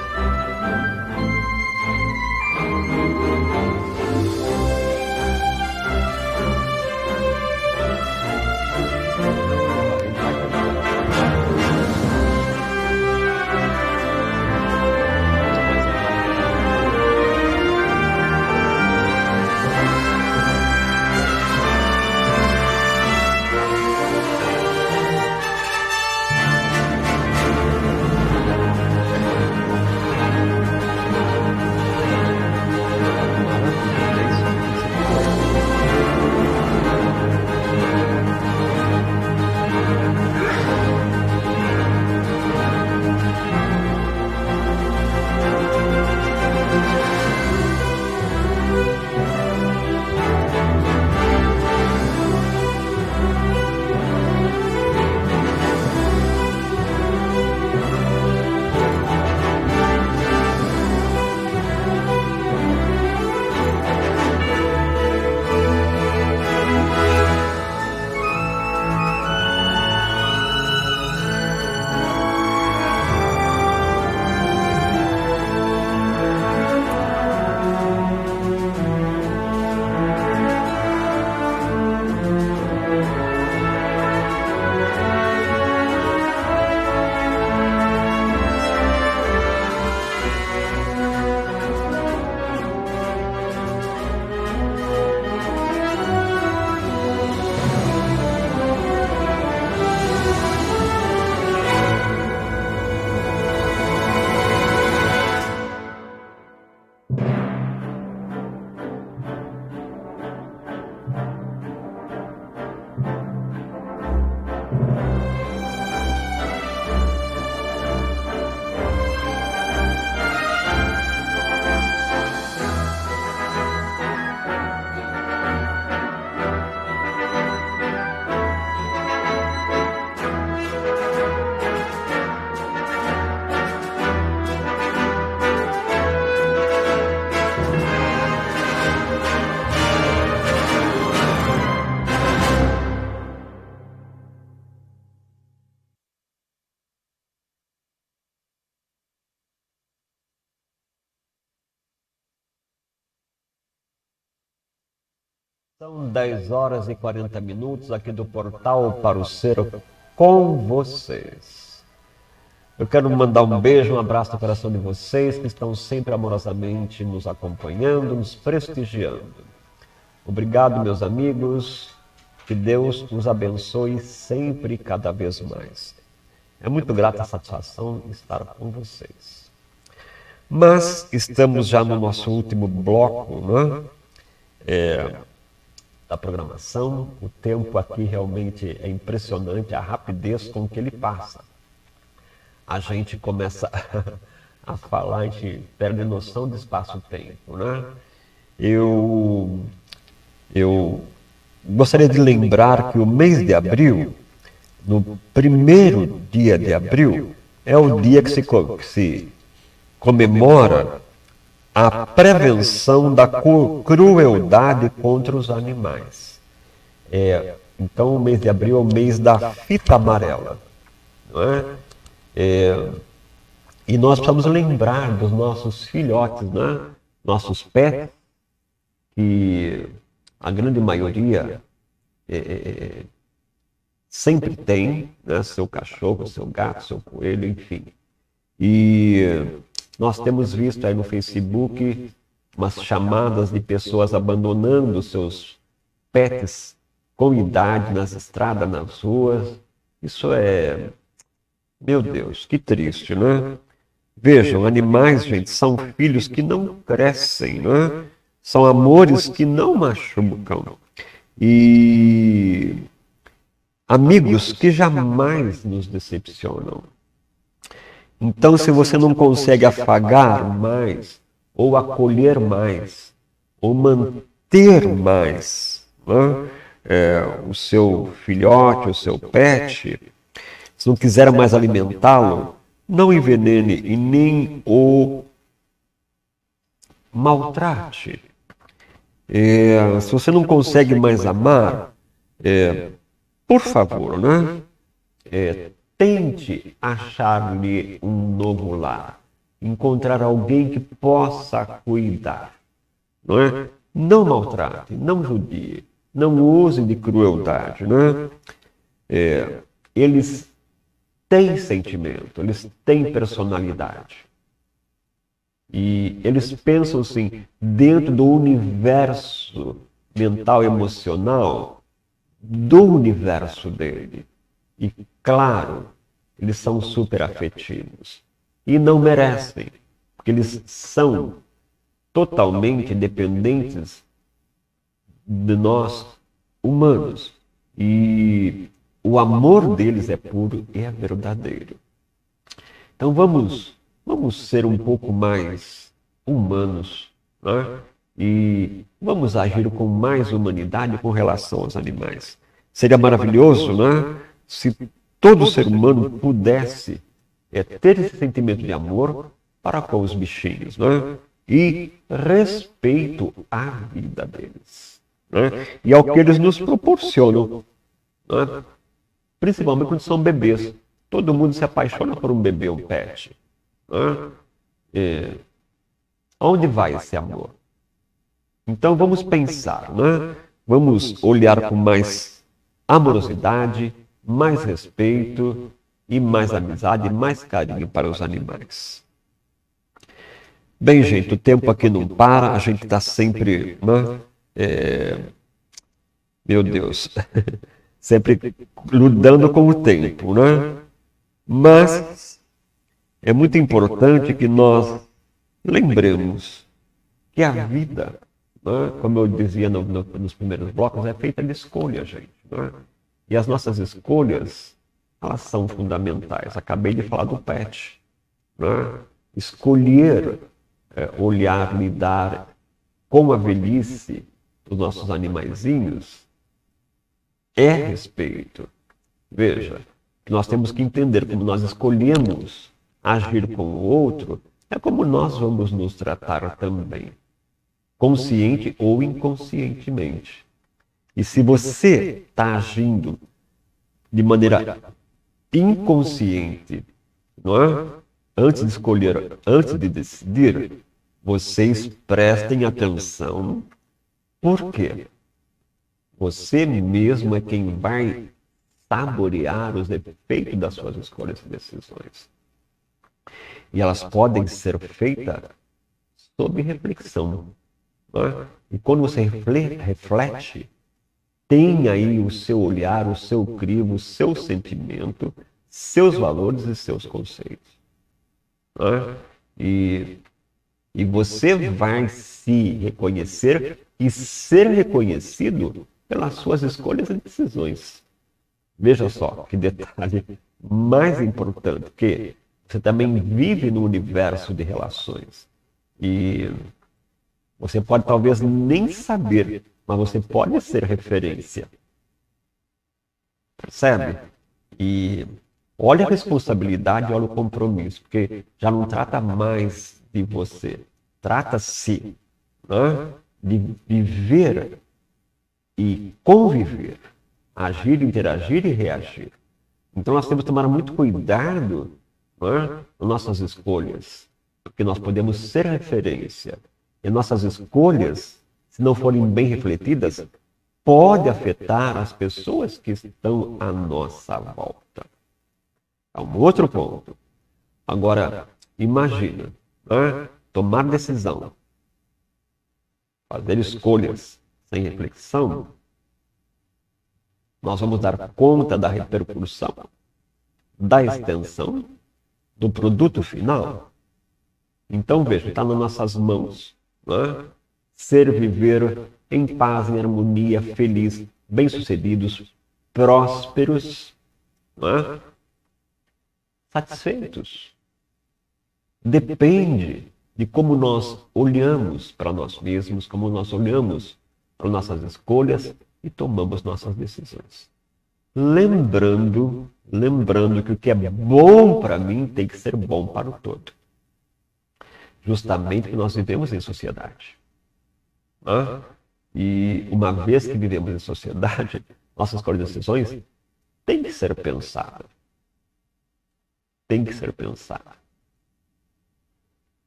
São 10 horas e 40 minutos aqui do Portal para o Ser com vocês. Eu quero mandar um beijo, um abraço no coração de vocês que estão sempre amorosamente nos acompanhando, nos prestigiando. Obrigado, meus amigos. Que Deus nos abençoe sempre e cada vez mais. É muito grata a satisfação estar com vocês. Mas estamos já no nosso último bloco, né? Da programação. O tempo aqui realmente é impressionante, a rapidez com que ele passa. A gente começa a falar, a gente perde noção de espaço-tempo, né? Eu gostaria de lembrar que o mês de abril, no primeiro dia de abril, é o dia que se comemora a prevenção da crueldade contra os animais. Então, o mês de abril é o mês da fita amarela. Não é? E nós precisamos lembrar dos nossos filhotes, né? Nossos pets, que a grande maioria sempre tem, né? Seu cachorro, seu gato, seu coelho, enfim. E nós temos visto aí no Facebook umas chamadas de pessoas abandonando seus pets com idade nas estradas, nas ruas. Isso é... Meu Deus, que triste, né? Vejam, animais, gente, são filhos que não crescem, né? São amores que não machucam. E amigos que jamais nos decepcionam. Então, se você não consegue afagar mais, ou acolher mais, ou manter mais, né? O seu filhote, o seu pet, se não quiser mais alimentá-lo, não envenene e nem o maltrate. Se você não consegue mais amar, por favor, né? Tente achar-lhe um novo lar. Encontrar alguém que possa cuidar. Não é? Não maltrate, não judie, não use de crueldade. Né? Eles têm sentimento, eles têm personalidade. E eles pensam assim, dentro do universo mental e emocional do universo dele. E, claro, eles são super afetivos. E não merecem, porque eles são totalmente dependentes de nós, humanos. E o amor deles é puro e é verdadeiro. Então vamos ser um pouco mais humanos, né? E vamos agir com mais humanidade com relação aos animais. Seria maravilhoso, né? Se todo ser humano pudesse ter esse sentimento de amor para com os bichinhos, né? E respeito à vida deles, né? E ao que eles nos proporcionam, né? Principalmente quando são bebês. Todo mundo se apaixona por um bebê, um pet. Né? Onde vai esse amor? Então vamos pensar, né? Vamos olhar com mais amorosidade, mais respeito e mais amizade, mais carinho para os animais. Bem, gente, o tempo aqui não para, a gente está sempre, né? Meu Deus, sempre lutando com o tempo, né? Mas é muito importante que nós lembremos que a vida, né, como eu dizia nos primeiros blocos, é feita de escolha, gente. Né? E as nossas escolhas, elas são fundamentais. Acabei de falar do pet. Né? Escolher, olhar, lidar com a velhice dos nossos animaizinhos é respeito. Veja, nós temos que entender como nós escolhemos agir com o outro, é como nós vamos nos tratar também, consciente ou inconscientemente. E se você está agindo de maneira inconsciente, não é? Antes de escolher, antes de decidir, vocês prestem atenção. Por quê? Você mesmo é quem vai saborear os efeitos das suas escolhas e decisões. E elas podem ser feitas sob reflexão. Né? E quando você reflete, tem aí o seu olhar, o seu crivo, o seu sentimento, seus valores e seus conceitos. Né? E você vai se reconhecer e ser reconhecido pelas suas escolhas e decisões. Veja só que detalhe mais importante, que você também vive no universo de relações. E você pode talvez nem saber, mas você pode ser referência. Percebe? E olha a responsabilidade, olha o compromisso, porque já não trata mais de você, trata-se, né, de viver e conviver, agir, interagir e reagir. Então nós temos que tomar muito cuidado, né, nas nossas escolhas, porque nós podemos ser referência. E nossas escolhas, se não forem bem refletidas, podem afetar as pessoas que estão à nossa volta. É um outro ponto. Agora, imagina, né, tomar decisão, fazer escolhas sem reflexão, nós vamos dar conta da repercussão, da extensão, do produto final. Então, veja, está nas nossas mãos. Né? Ser, viver em paz, em harmonia, feliz, bem-sucedidos, prósperos, né? Satisfeitos. Depende de como nós olhamos para nós mesmos, como nós olhamos para nossas escolhas e tomamos nossas decisões. Lembrando que o que é bom para mim tem que ser bom para o todo. Justamente porque nós vivemos em sociedade. Né? E uma vez que vivemos em sociedade, nossas escolhas e decisões têm que ser pensadas. Tem que ser pensada.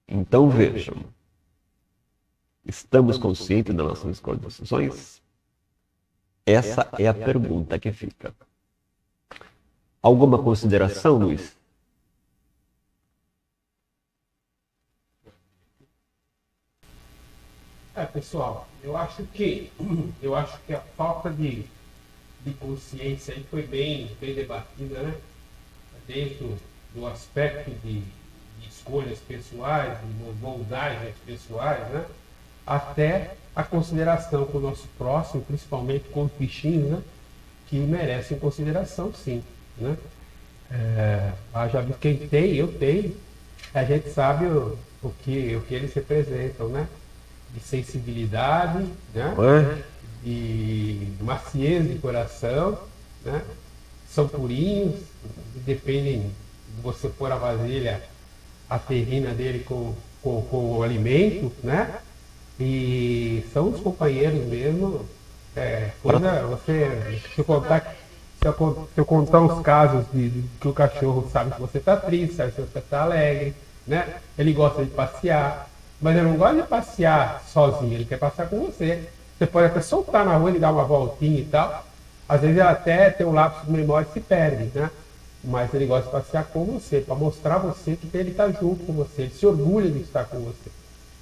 Então vejam, estamos conscientes das nossas escolhas e decisões? Essa é a pergunta que fica. Alguma consideração, Luiz? Pessoal, eu acho que a falta de consciência aí foi bem debatida, né? Desde do aspecto de escolhas pessoais, de moldagens pessoais, né? Até a consideração com o nosso próximo, principalmente com os bichinhos, né? Que merecem consideração, sim, né? Já vi quem tem, eu tenho, a gente sabe o que eles representam, né? De sensibilidade, né? De maciez de coração, né? São purinhos, dependem de você pôr a vasilha, a terrina dele com o alimento, né? E são os companheiros mesmo. Se eu contar uns casos de que o cachorro sabe que você está triste, sabe que você está alegre, né? Ele gosta de passear. Mas ele não gosta de passear sozinho, ele quer passear com você. Você pode até soltar na rua, ele dar uma voltinha e tal. Às vezes ele até tem um lapso de memória e se perde, né? Mas ele gosta de passear com você, para mostrar a você que ele está junto com você, ele se orgulha de estar com você.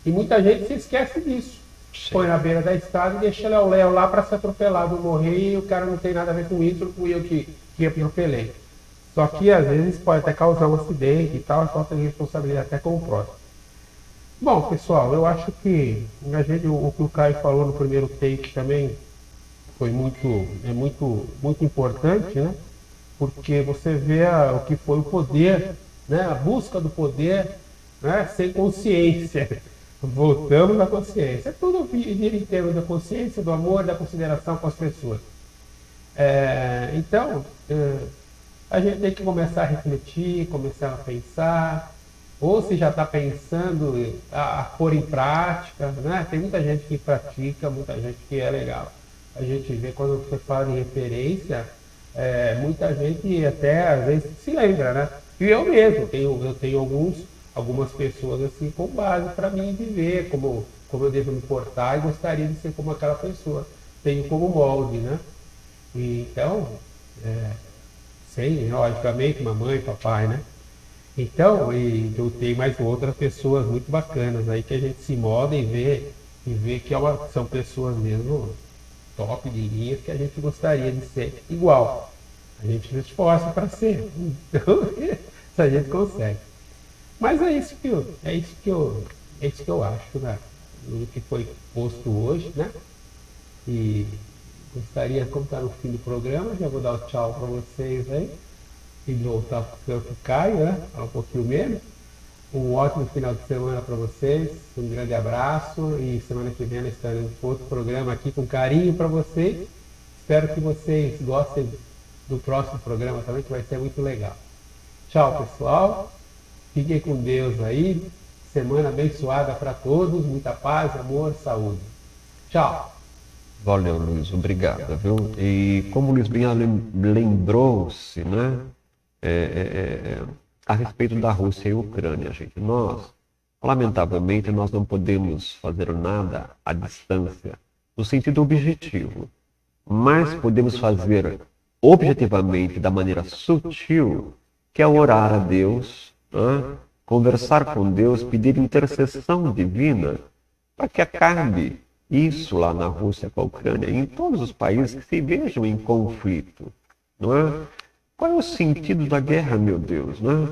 E muita gente se esquece disso. Sim. Põe na beira da estrada e deixa o Léo lá para ser atropelado, morrer, e o cara não tem nada a ver com isso, fui eu que atropelei. Só que às vezes pode até causar um acidente e tal, falta de responsabilidade até com o próximo. Bom, pessoal, eu acho que o que o Caio falou no primeiro take também foi muito importante, né? Porque você vê o que foi o poder, né? A busca do poder, né? Sem consciência. Voltamos à consciência. É tudo vir em termos da consciência, do amor, da consideração com as pessoas. Então, a gente tem que começar a refletir, começar a pensar, ou se já está pensando a pôr em prática, né? Tem muita gente que pratica, muita gente que é legal. A gente vê quando você fala em referência, muita gente até às vezes se lembra, né? E eu mesmo, eu tenho algumas pessoas assim com base para mim viver, como eu devo me portar e gostaria de ser como aquela pessoa. tenho como molde, né? E, então, sem, logicamente, mamãe, papai, né? Então, e eu tenho mais outras pessoas muito bacanas aí que a gente se molda e vê que são pessoas mesmo top de linha que a gente gostaria de ser igual. A gente se esforça para ser. Então, se a gente consegue. Mas é isso que eu acho, né? Do que foi posto hoje, né? E gostaria, como está no fim do programa, já vou dar o tchau para vocês aí. E voltar para o Caio, né? Falar um pouquinho menos. Um ótimo final de semana para vocês. Um grande abraço. E semana que vem nós estaremos com outro programa aqui com carinho para vocês. Espero que vocês gostem do próximo programa também, que vai ser muito legal. Tchau, pessoal. Fiquem com Deus aí. Semana abençoada para todos. Muita paz, amor, saúde. Tchau. Valeu, Luiz. Obrigado, viu? E como o Luiz bem lembrou-se, né? A respeito da Rússia e Ucrânia, gente. Lamentavelmente, nós não podemos fazer nada à distância, no sentido objetivo. Mas podemos fazer objetivamente, da maneira sutil, que é orar a Deus, né? Conversar com Deus, pedir intercessão divina para que acabe isso lá na Rússia com a Ucrânia e em todos os países que se vejam em conflito. Não é? Qual é o sentido da guerra, meu Deus? Não é?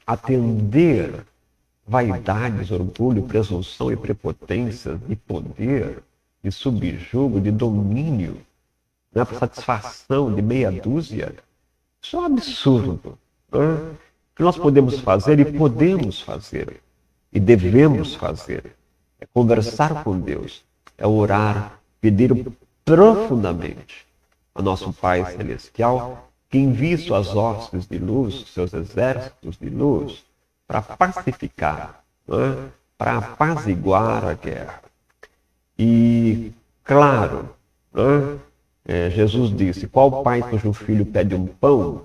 Atender vaidades, orgulho, presunção e prepotência de poder, de subjugo, de domínio, né? Para satisfação de meia dúzia. Isso é um absurdo. Não é? O que nós podemos fazer e podemos fazer e devemos fazer é conversar com Deus, é orar, pedir profundamente a nosso Pai Celestial que envie suas hostes de luz, seus exércitos de luz, para pacificar, né? Para apaziguar a guerra. E, claro, né? Jesus disse, qual pai cujo filho pede um pão,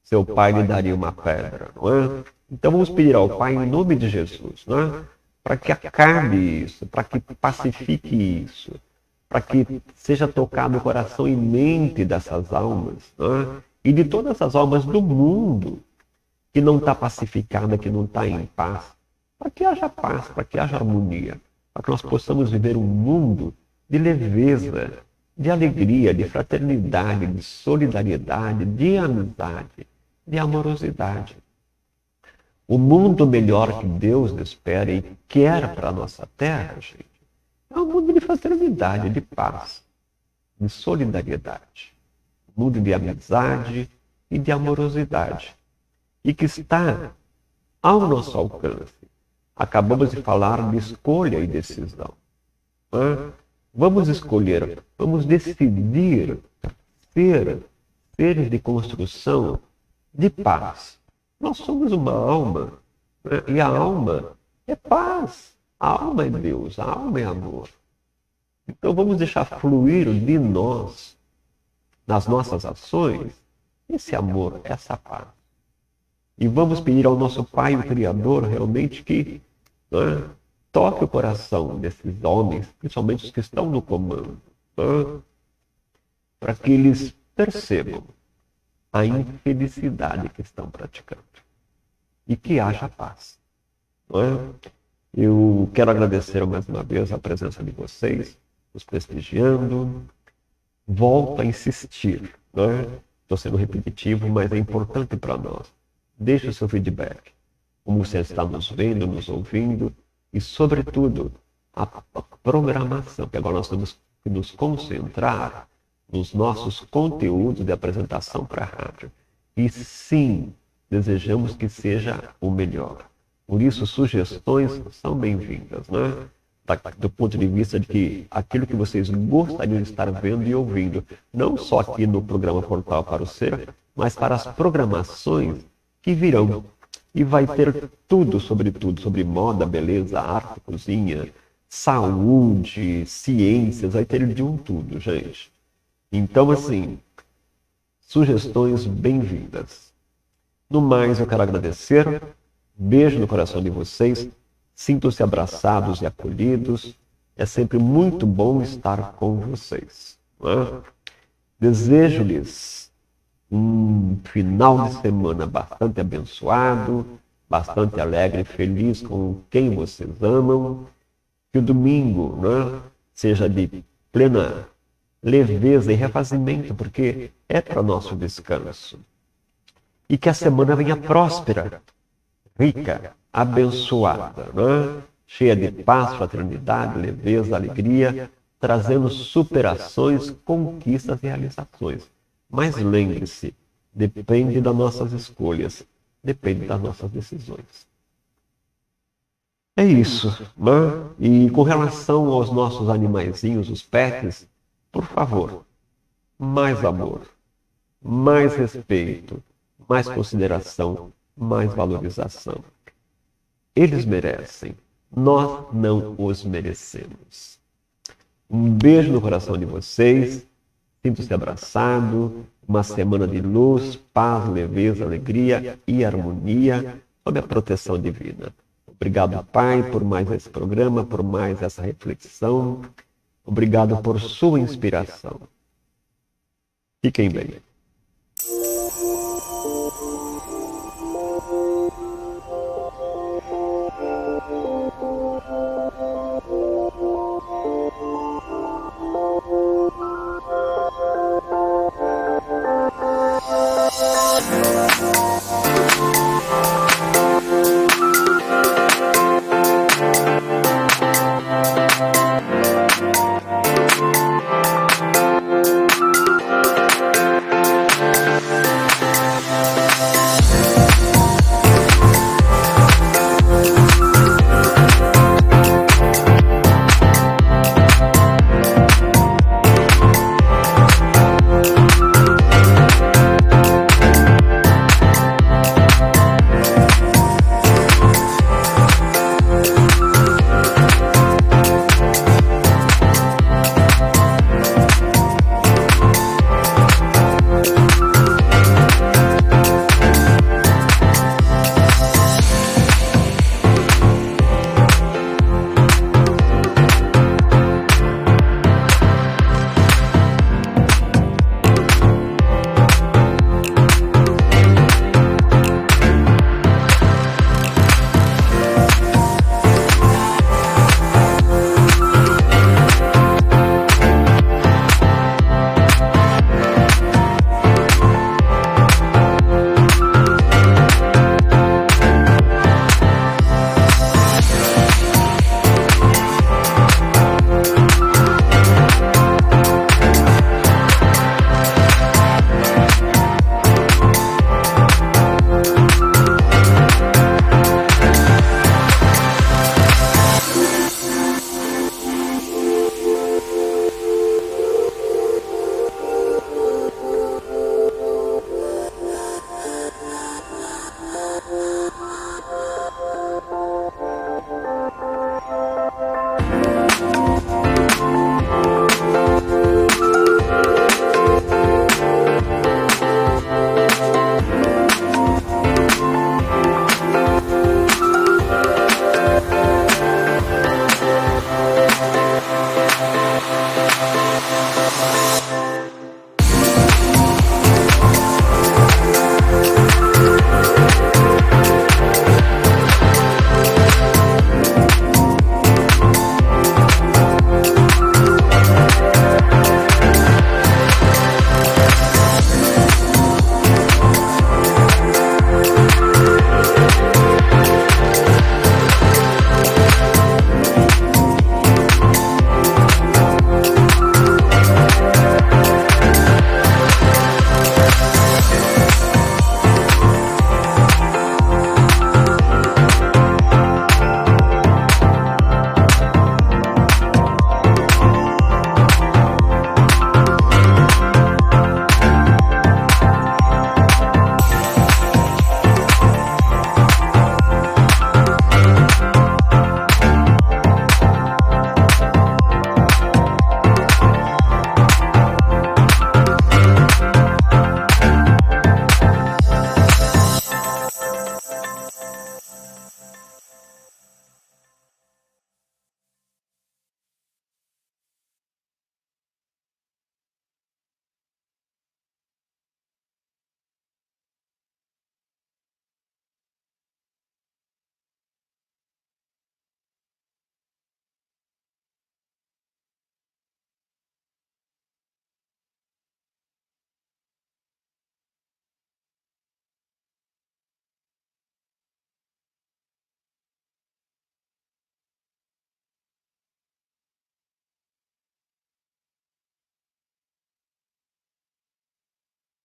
seu pai lhe daria uma pedra, não é? Então vamos pedir ao Pai em nome de Jesus, não é? Para que acabe isso, para que pacifique isso, para que seja tocado o coração e mente dessas almas, não é? E de todas as almas do mundo que não está pacificada, que não está em paz, para que haja paz, para que haja harmonia, para que nós possamos viver um mundo de leveza, de alegria, de fraternidade, de solidariedade, de amizade, de amorosidade. O mundo melhor que Deus espera e quer para a nossa terra, gente, é um mundo de fraternidade, de paz, de solidariedade. Um mundo de amizade e de amorosidade. E que está ao nosso alcance. Acabamos de falar de escolha e decisão. Vamos escolher, vamos decidir ser seres de construção de paz. Nós somos uma alma, né? E a alma é paz, a alma é Deus, a alma é amor. Então vamos deixar fluir de nós, nas nossas ações, esse amor, essa paz. E vamos pedir ao nosso Pai, o Criador, realmente que, né, toque o coração desses homens, principalmente os que estão no comando, né, para que eles percebam a infelicidade que estão praticando e que haja paz. Não é? Eu quero agradecer mais uma vez a presença de vocês, nos prestigiando. Volto a insistir, estou sendo repetitivo, mas é importante para nós. Deixe o seu feedback, como você está nos vendo, nos ouvindo e, sobretudo, a programação, que agora nós temos que nos concentrar nos nossos conteúdos de apresentação para a rádio. E sim, desejamos que seja o melhor. Por isso, sugestões são bem-vindas, né? Do ponto de vista de que aquilo que vocês gostariam de estar vendo e ouvindo, não só aqui no programa Portal para o Ser, mas para as programações que virão. E vai ter tudo, sobre moda, beleza, arte, cozinha, saúde, ciências, vai ter de um tudo, gente. Então, assim, sugestões bem-vindas. No mais, eu quero agradecer. Beijo no coração de vocês. Sintam-se abraçados e acolhidos. É sempre muito bom estar com vocês. Né? Desejo-lhes um final de semana bastante abençoado, bastante alegre e feliz com quem vocês amam. Que o domingo, né, seja de plena leveza e refazimento, porque é para nosso descanso. E que a semana venha próspera, rica, abençoada, né? Cheia de paz, fraternidade, leveza, alegria, trazendo superações, conquistas e realizações. Mas lembre-se, depende das nossas escolhas, depende das nossas decisões. É isso, né? E com relação aos nossos animaizinhos, os pets, por favor, mais amor, mais respeito, mais consideração, mais valorização. Eles merecem, nós não os merecemos. Um beijo no coração de vocês, sinto-se abraçado, uma semana de luz, paz, leveza, alegria e harmonia sob a proteção divina. Obrigado, Pai, por mais esse programa, por mais essa reflexão. Obrigado por sua inspiração. Fiquem bem.